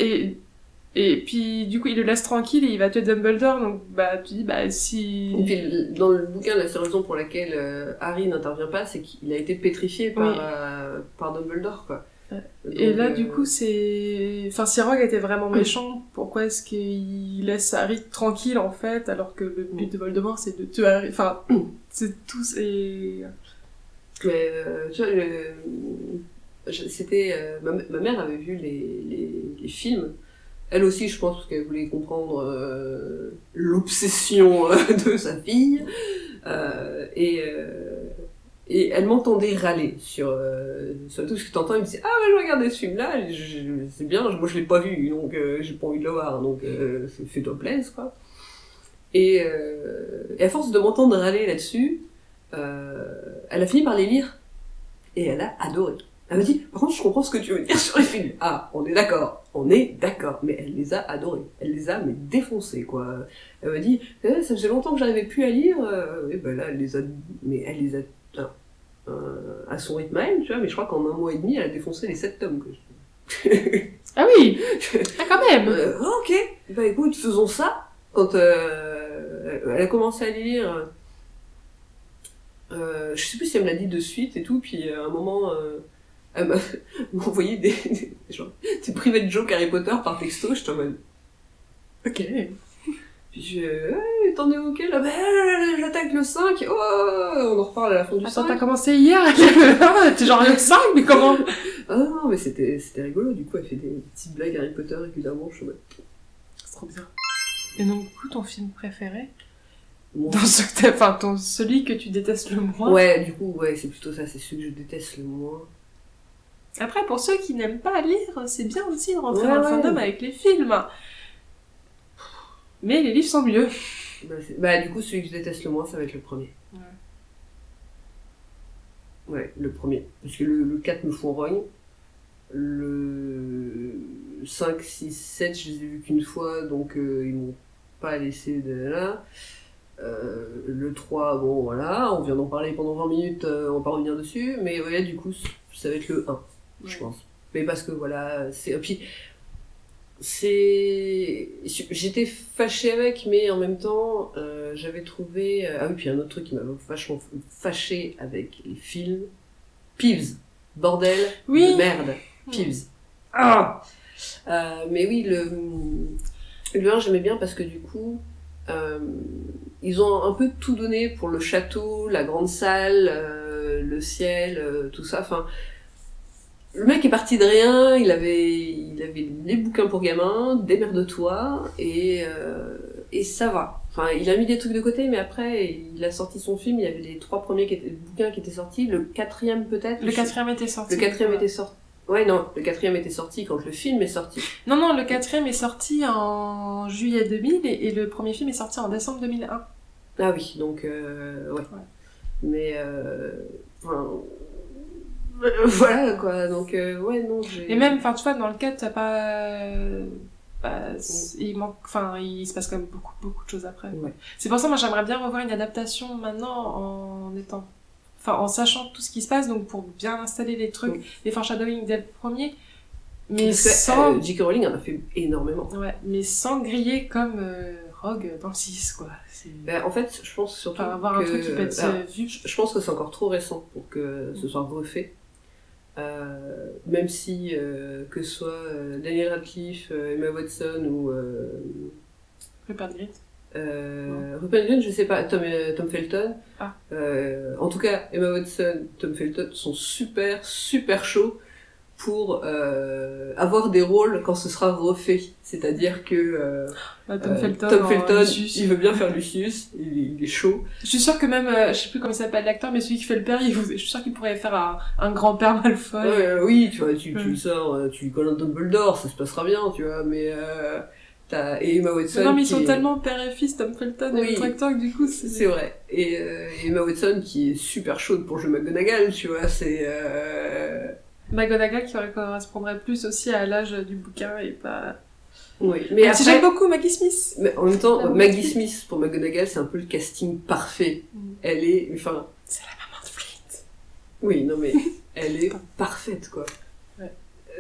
et puis, du coup, il le laisse tranquille et il va tuer Dumbledore, donc, tu dis, si... Et puis, dans le bouquin, la seule raison pour laquelle Harry n'intervient pas, c'est qu'il a été pétrifié par Dumbledore, quoi. Donc, et là, du coup, c'est... Enfin, si Rogue était vraiment méchant, pourquoi est-ce qu'il laisse Harry tranquille, en fait, alors que le but de Voldemort, c'est de tuer Harry... Enfin, c'est tout, c'est... Mais, tu vois, c'était... ma mère avait vu les films. Elle aussi, je pense qu'elle voulait comprendre l'obsession de sa fille. Et elle m'entendait râler sur tout ce que t'entends. Elle me disait « Ah, ouais, je regardais ce film-là, c'est bien, moi je l'ai pas vu, donc j'ai pas envie de le voir, donc fais-toi plaisir, quoi. » Et à force de m'entendre râler là-dessus, elle a fini par les lire. Et elle a adoré. Elle m'a dit, par contre, je comprends ce que tu veux dire sur les films. Ah, on est d'accord, mais elle les a adorés. Elle les a, mais défoncés, quoi. Elle m'a dit, ça faisait longtemps que j'arrivais plus à lire, et ben là, elle les a, à son rythme à elle, tu vois, mais je crois qu'en 1 mois et demi, elle a défoncé les 7 tomes, quoi. Ah oui! Ah, quand même! Ok, bah écoute, faisons ça. Quand elle a commencé à lire, je sais plus si elle me l'a dit de suite et tout, puis à un moment, elle m'a envoyé des private jokes Harry Potter par texto, j'étais en mode... Ok. Puis t'en es ok là? Bah, j'attaque le 5, oh, on en reparle à la fin du 5. Attends, t'as commencé hier? T'es genre le 5, mais comment? Ah non, mais c'était rigolo, du coup elle fait des petites blagues Harry Potter régulièrement, je suis en mode... C'est trop bien. Et donc, du coup, ton film préféré? Bon. Celui que tu détestes le moins. Ouais, du coup, ouais, c'est plutôt ça, c'est celui que je déteste le moins. Après, pour ceux qui n'aiment pas lire, c'est bien aussi de rentrer dans le fandom avec les films. Mais les livres sont mieux. Du coup, celui que je déteste le moins, ça va être le premier. Ouais, le premier. Parce que le 4 me fout en rogne. Le 5, 6, 7, je les ai vus qu'une fois, donc ils m'ont pas laissé de là. Le 3, bon voilà, on vient d'en parler pendant 20 minutes, on va pas revenir dessus, mais ouais, du coup, ça va être le 1, je pense. Mais parce que voilà, puis, j'étais fâchée avec, mais en même temps, j'avais trouvé... Ah oui, puis un autre truc qui m'a vachement fâchée avec les films, Peeves, bordel de merde, Peeves. Ah mais oui, le 1, j'aimais bien parce que du coup, ils ont un peu tout donné pour le château, la grande salle, le ciel, tout ça. Enfin, le mec est parti de rien, il avait les bouquins pour gamins, démerde-toi, et ça va. Enfin, il a mis des trucs de côté, mais après, il a sorti son film, il y avait les 3 premiers bouquins qui étaient sortis, le 4e peut-être. Le 4e était sorti. Le 4e était sorti. Ouais, non, le 4e était sorti quand le film est sorti. Non, le 4e est sorti en juillet 2000 et le premier film est sorti en décembre 2001. Ah oui, donc, ouais. Mais, enfin... voilà, quoi, donc, ouais, non, j'ai... Et même, enfin, tu vois, dans le 4, t'as pas... il manque... Enfin, il se passe quand même beaucoup de choses après. Ouais. C'est pour ça, moi, j'aimerais bien revoir une adaptation maintenant en étant... Enfin, en sachant tout ce qui se passe, donc pour bien installer les trucs, les foreshadowing dès le premier, mais sans... J.K. Rowling en a fait énormément. Ouais, mais sans griller comme Rogue dans le 6, quoi. En fait, je pense surtout avoir un truc qui peut être vu. Je pense que c'est encore trop récent pour que ce soit refait. Même si, que ce soit Daniel Radcliffe, Emma Watson ou... Rupert Grint. Rupert Grint, je sais pas, Tom Felton. Ah. En tout cas, Emma Watson, Tom Felton sont super chauds pour avoir des rôles quand ce sera refait. C'est-à-dire que Tom Felton, il veut bien faire Lucius, il est chaud. Je suis sûre que même, je sais plus comment il s'appelle l'acteur, mais celui qui fait le père, je suis sûre qu'il pourrait faire un grand-père Malfoy. Oui, tu vois, tu sors, tu lui colles un Dumbledore, ça se passera bien, tu vois, mais... et Emma Watson. Non, mais ils sont tellement père et fils, Tom Felton et le acteur, que du coup, c'est vrai. Et Emma Watson qui est super chaude pour jouer McGonagall, tu vois, c'est... McGonagall qui correspondrait plus aussi à l'âge du bouquin et pas... Oui, mais après... j'aime beaucoup Maggie Smith. Mais en même temps, Maggie Smith pour McGonagall, c'est un peu le casting parfait. Elle est... Enfin... C'est la maman de Flint. Oui, non mais... elle est parfaite, quoi. Ouais.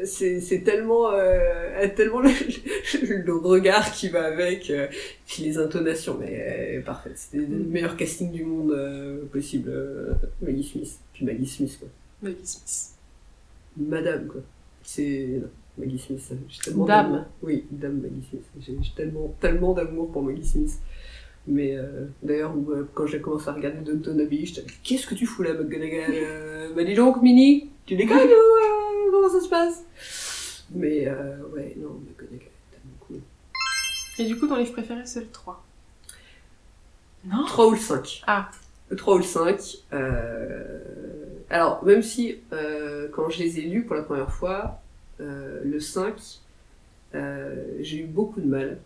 C'est tellement... tellement le regard qui va avec, puis les intonations, mais parfaite. C'était le meilleur casting du monde possible, Maggie Smith. Puis Maggie Smith, quoi. Maggie Smith. Madame, quoi. C'est... Non, Maggie Smith, j'ai tellement Dame. Oui, Dame Maggie Smith. J'ai tellement d'amour pour Maggie Smith. Mais d'ailleurs, quand j'ai commencé à regarder Downton Abbey, j'étais dit, qu'est-ce que tu fous là, McGonagall Bah dis donc, Minnie, tu déconnes ou comment ça se passe? Mais ouais, non, McGonagall, tellement cool. Et du coup, ton livre préféré, c'est le 3. Non 3 ou le 5. Ah. Le 3 ou le 5. Alors, même si, quand je les ai lus pour la première fois, le 5, j'ai eu beaucoup de mal.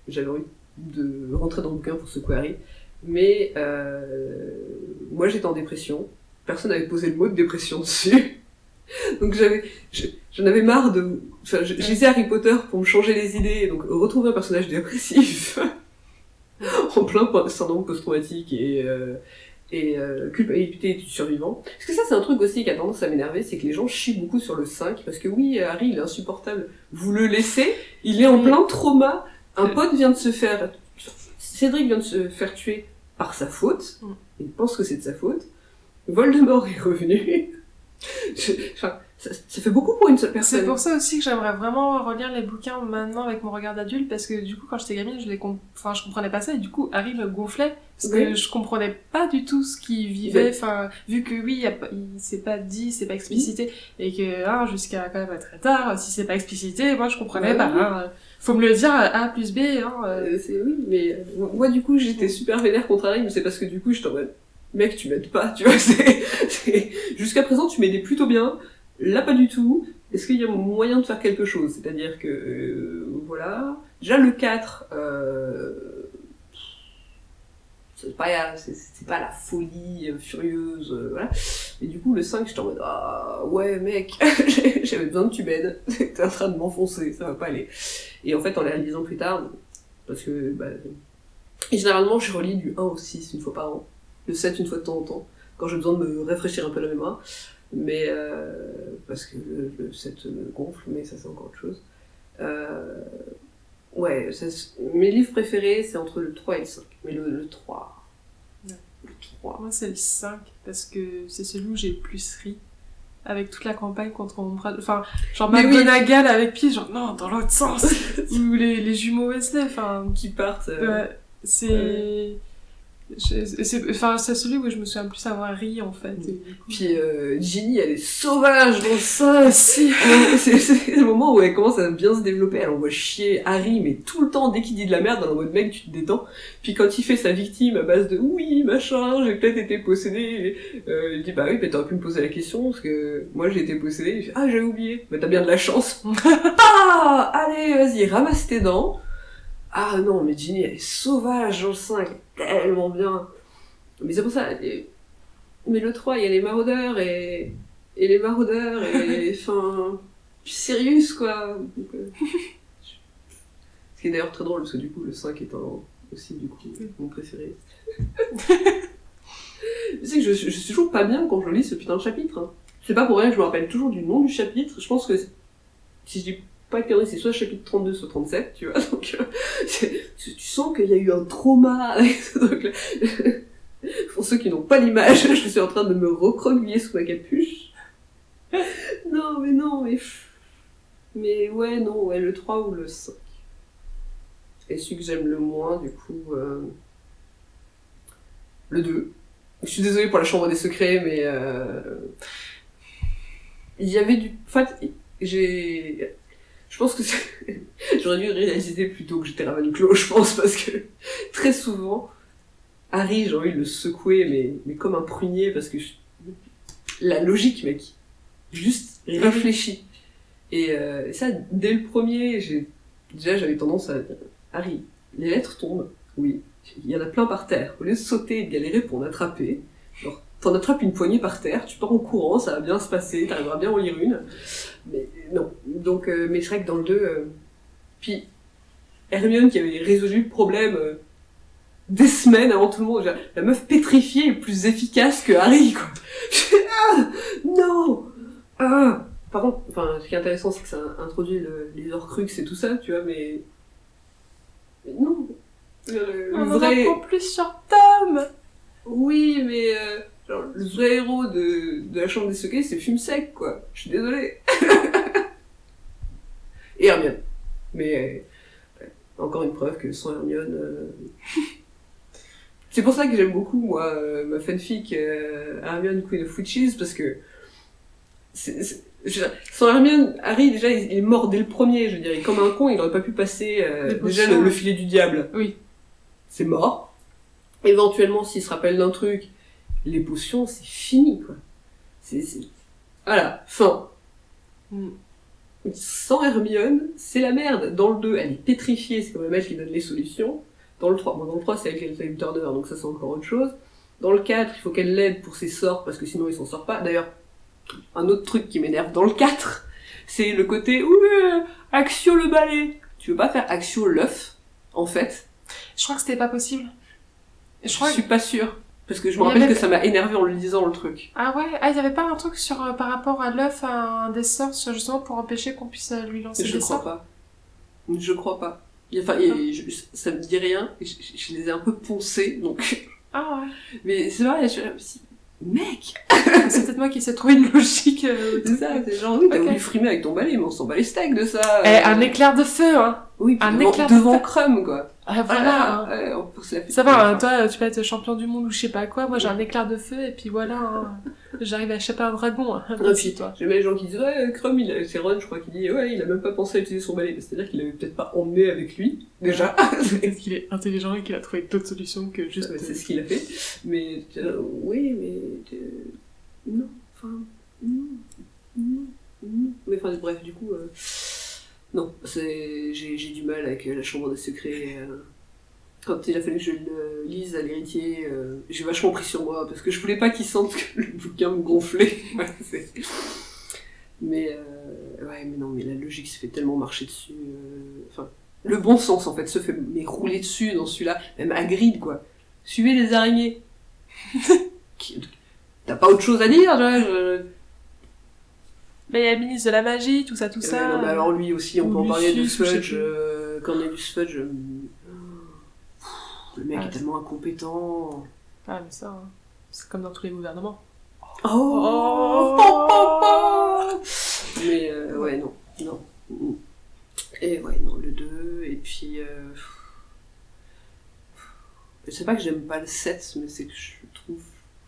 J'avais envie de rentrer dans le bouquin pour secouer Harry. Mais moi, j'étais en dépression. Personne n'avait posé le mot de dépression dessus. Donc j'en avais marre de... Enfin, je lisais Harry Potter pour me changer les idées, donc retrouver un personnage dépressif en plein syndrome post-traumatique et culpabilité du survivant. Parce que ça, c'est un truc aussi qui a tendance à m'énerver, c'est que les gens chient beaucoup sur le 5, parce que oui, Harry, il est insupportable. Vous le laissez, il est en plein trauma. Un pote vient de se faire... Cédric vient de se faire tuer par sa faute. Il pense que c'est de sa faute. Voldemort est revenu. Enfin, ça fait beaucoup pour une seule personne. C'est pour ça aussi que j'aimerais vraiment relire les bouquins maintenant avec mon regard d'adulte, parce que du coup, quand j'étais gamine, je comprenais pas ça, et du coup, Harry me gonflait, parce que je comprenais pas du tout ce qu'il vivait, enfin, vu que oui, il s'est pas dit, c'est pas explicité, et que, jusqu'à quand même très tard, si c'est pas explicité, moi je comprenais pas, faut me le dire A plus B, oui, mais moi du coup, j'étais super vénère contre Harry, mais c'est parce que du coup, je t'en mode, mec, tu m'aides pas, tu vois, jusqu'à présent, tu m'aidais plutôt bien, là pas du tout. Est-ce qu'il y a moyen de faire quelque chose? C'est-à-dire que, voilà, déjà le 4, c'est pas la folie furieuse, voilà. Et du coup, le 5, j'étais en mode, ouais, mec, j'avais besoin que tu m'aides, t'es en train de m'enfoncer, ça va pas aller. Et en fait, en les lisant plus tard, parce que et généralement je relis du 1 au 6 une fois par an, le 7 une fois de temps en temps, quand j'ai besoin de me rafraîchir un peu la mémoire, mais parce que le 7 me gonfle, mais ça c'est encore autre chose. Ouais, mes livres préférés c'est entre le 3 et le 5, mais le 3... Ouais. Le 3... Moi c'est le 5, parce que c'est celui où j'ai le plus ri. Avec toute la campagne contre Ombre... Enfin, genre McGonagall avec pied, genre non, dans l'autre sens. Ou les jumeaux Weasley, enfin... qui partent... c'est... c'est celui où je me souviens le plus avoir ri, en fait. Et du coup... Puis Ginny, elle est sauvage dans ça. Si. C'est le moment où elle commence à bien se développer. Elle envoie chier Harry, mais tout le temps, dès qu'il dit de la merde, dans le mode mec, tu te détends. Puis quand il fait sa victime à base de oui, machin, j'ai peut-être été possédé, il dit bah oui, mais t'aurais pu me poser la question, parce que moi j'ai été possédé. Il fait ah, j'avais oublié. Bah t'as bien de la chance. Ah, allez, vas-y, ramasse tes dents. Ah non, mais Ginny, elle est sauvage dans le 5, tellement bien. Mais c'est pour ça. Mais le 3, il y a les maraudeurs et les maraudeurs et. Enfin. Sirius, quoi. Donc, ce qui est d'ailleurs très drôle, parce que du coup, le 5 étant aussi, du coup, mon préféré. Tu sais que je suis toujours pas bien quand je lis ce putain de chapitre. Hein. C'est pas pour rien que je me rappelle toujours du nom du chapitre. Je pense que si je dis pas de conneries, c'est soit chapitre 32, soit 37, tu vois, donc tu sens qu'il y a eu un trauma avec ce truc-là. Pour ceux qui n'ont pas l'image, je suis en train de me recroqueviller sous ma capuche. Non, mais ouais, non, ouais, le 3 ou le 5. Et celui que j'aime le moins, du coup, le 2. Je suis désolée pour la chambre des secrets, mais il y avait du... En fait, je pense que j'aurais dû réaliser plus tôt que j'étais Ravenclaw, je pense, parce que très souvent, Harry, j'ai envie de le secouer, mais comme un prunier, parce que la logique, mec, juste réfléchis. Et ça, dès le premier, j'avais tendance à dire, Harry, les lettres tombent, oui, il y en a plein par terre. Au lieu de sauter et de galérer pour en attraper, genre, t'en attrapes une poignée par terre, tu pars en courant, ça va bien se passer, t'arriveras bien à en lire une. Mais non. Donc, mais c'est vrai que dans le 2... Puis, Hermione qui avait résolu le problème des semaines avant tout le monde. La meuf pétrifiée est plus efficace que Harry, quoi. Ah, non. Ah. Par contre, enfin, ce qui est intéressant, c'est que ça introduit les Horcruxes et tout ça, tu vois, mais non. On en apprend plus sur Tom. Oui, mais genre, le vrai héros de la chambre des secrets, c'est Fumsec, quoi. Je suis désolée. Et Hermione. Mais encore une preuve que sans Hermione... C'est pour ça que j'aime beaucoup, moi, ma fanfic Hermione Queen of Witches, parce que sans Hermione, Harry, déjà, il est mort dès le premier, je veux dire, comme un con, il aurait pas pu passer déjà le filet du diable. Oui. C'est mort. Éventuellement, s'il se rappelle d'un truc, les potions, c'est fini, quoi. Voilà, fin. Sans Hermione, c'est la merde. Dans le 2, elle est pétrifiée, c'est quand même elle qui donne les solutions. Dans le 3, dans le 3, c'est elle qui a le time turner, donc ça c'est encore autre chose. Dans le 4, il faut qu'elle l'aide pour ses sorts, parce que sinon il s'en sort pas. D'ailleurs, un autre truc qui m'énerve dans le 4, c'est le côté Accio le balai. Tu veux pas faire Accio l'œuf, en fait? Je crois que c'était pas possible. Je suis pas sûre. Parce que je me rappelle que ça m'a énervé en le lisant le truc. Ah ouais? Ah, il y avait pas un truc sur, par rapport à l'œuf, un des sorts, justement pour empêcher qu'on puisse lui lancer des sorts? Je crois pas. Enfin, ça me dit rien. Je les ai un peu poncés, donc... Ah ouais. Mais c'est vrai, mec! C'est peut-être moi qui sais trouver une logique. C'est ça, c'est genre, oui, t'as voulu frimer avec ton balai, mais on s'en bat les steaks de ça. Un éclair de feu, hein! Oui, puis devant Crum, quoi. Ah, voilà. Hein. Ça va, toi, tu peux être champion du monde ou je sais pas quoi. Moi, j'ai un éclair de feu et puis voilà. Hein. J'arrive à échapper à un dragon. Hein. Puis, toi. J'aime les gens qui disent, Crum, c'est Ron, je crois, qui dit, il a même pas pensé à utiliser son balai. C'est-à-dire qu'il l'avait peut-être pas emmené avec lui, déjà. Est-ce qu'il est intelligent et qu'il a trouvé d'autres solutions que juste... c'est ce qu'il a fait. Mais, oui, mais... Non, enfin... Non. Mais enfin, bref, du coup... Non, j'ai du mal avec la chambre des secrets. Quand il a fallu que je le lise à l'héritier, j'ai vachement pris sur moi, parce que je voulais pas qu'il sente que le bouquin me gonflait. Mais non, mais la logique se fait tellement marcher dessus. Enfin, le bon sens en fait se fait mais rouler dessus dans celui-là, même Hagrid quoi. Suivez les araignées. T'as pas autre chose à dire, tu vois, Mais il y a le ministre de la magie, tout ça. Non, mais alors lui aussi, on peut en parler de Lucius, Fudge. Cornelius Fudge. Le mec est tellement incompétent. Ah, mais ça, hein, c'est comme dans tous les gouvernements. Mais ouais, non. Et ouais, non, le 2, et puis... Je sais pas que j'aime pas le 7, mais c'est que je trouve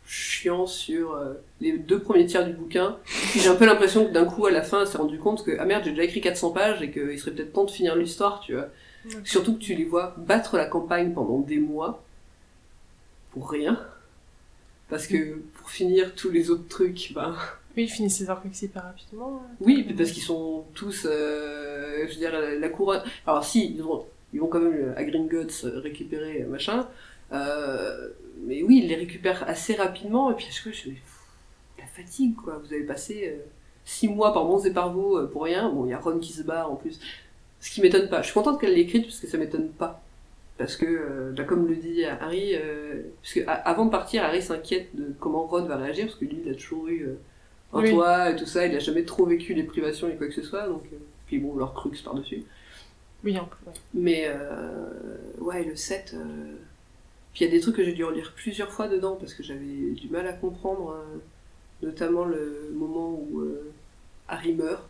chiant sur les 2 premiers tiers du bouquin. Puis j'ai un peu l'impression que d'un coup, à la fin, elle s'est rendu compte que, ah merde, j'ai déjà écrit 400 pages et qu'il serait peut-être temps de finir l'histoire, tu vois. Okay. Surtout que tu les vois battre la campagne pendant des mois, pour rien. Parce que pour finir tous les autres trucs, ben... Oui, ils finissent les arcs super rapidement. Oui, parce qu'ils sont tous, je veux dire, la couronne... Alors si, ils vont quand même à Gringotts récupérer machin, mais oui, ils les récupèrent assez rapidement, et puis à chaque fois, je me dis, la fatigue, quoi. Vous avez passé 6 mois par Mons et par Vaux pour rien. Bon, il y a Ron qui se barre en plus. Ce qui m'étonne pas. Je suis contente qu'elle l'ait écrite, parce que ça m'étonne pas. Parce que, comme le dit Harry, parce que avant de partir, Harry s'inquiète de comment Ron va réagir, parce que lui, il a toujours eu un toit et tout ça, il a jamais trop vécu les privations et quoi que ce soit, donc... puis bon, leur crux par-dessus. Oui, un peu, ouais. Mais, ouais, le 7... Puis il y a des trucs que j'ai dû relire plusieurs fois dedans, parce que j'avais du mal à comprendre, notamment le moment où Harry meurt,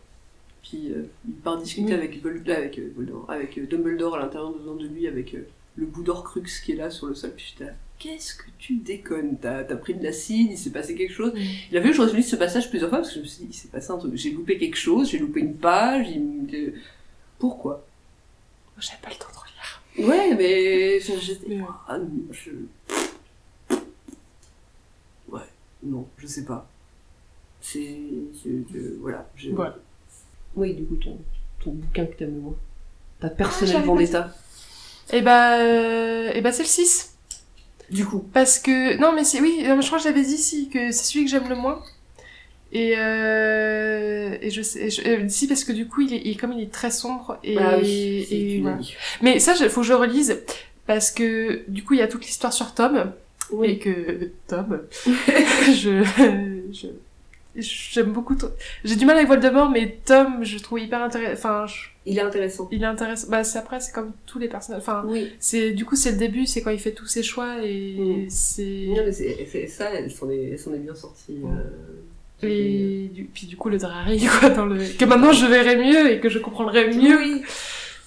puis il part discuter avec Dumbledore à l'intérieur de lui, avec le bout d'Horcrux qui est là sur le sol, puis j'étais là, qu'est-ce que tu déconnes, t'as pris de l'acide, il s'est passé quelque chose. Il a fallu que je relis ce passage plusieurs fois, parce que je me suis dit, il s'est passé un truc, j'ai loupé quelque chose, j'ai loupé une page, pourquoi? J'avais pas le temps de relire. Ouais, mais... Ouais, non, je sais pas. Voilà. Voilà. Oui, du coup, ton bouquin que t'aimes le moins. Ta personnelle vendetta. Et bah c'est le 6. Du coup. Parce que... Non, mais c'est... Oui, je crois que j'avais dit si, que c'est celui que j'aime le moins. Et je sais... si, parce que du coup, comme il est très sombre, et... Ah oui, et voilà. Mais ça, faut que je relise, parce que, du coup, il y a toute l'histoire sur Tom, oui. Et que... Tom... J'aime beaucoup... J'ai du mal avec Voldemort, mais Tom, je trouve hyper intéressant... Enfin, il est intéressant. Il est intéressant. Bah, après, c'est comme tous les personnages. Enfin, oui. Du coup, c'est le début, c'est quand il fait tous ses choix, et c'est... Non, mais c'est ça, elle s'en est bien sortie. Et puis du coup, le Drarry, quoi, que maintenant je verrai mieux, et que je comprendrai mieux. Oui.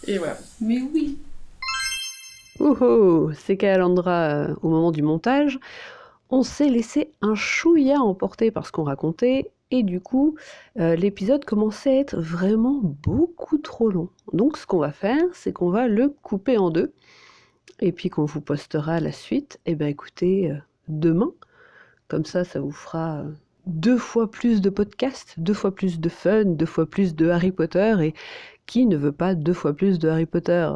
Et voilà. Mais oui. C'est qu'Alandra, au moment du montage, on s'est laissé un chouïa emporter par ce qu'on racontait, et du coup, l'épisode commençait à être vraiment beaucoup trop long. Donc ce qu'on va faire, c'est qu'on va le couper en 2, et puis qu'on vous postera la suite, et ben écoutez, demain, comme ça vous fera 2 fois plus de podcasts, 2 fois plus de fun, 2 fois plus de Harry Potter, et qui ne veut pas 2 fois plus de Harry Potter?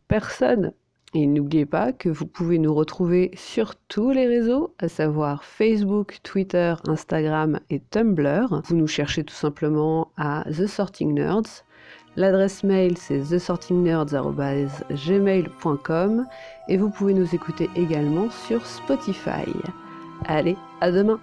Personne. Et n'oubliez pas que vous pouvez nous retrouver sur tous les réseaux, à savoir Facebook, Twitter, Instagram et Tumblr. Vous nous cherchez tout simplement à The Sorting Nerds. L'adresse mail, c'est thesortingnerds@gmail.com, et vous pouvez nous écouter également sur Spotify. Allez, à demain!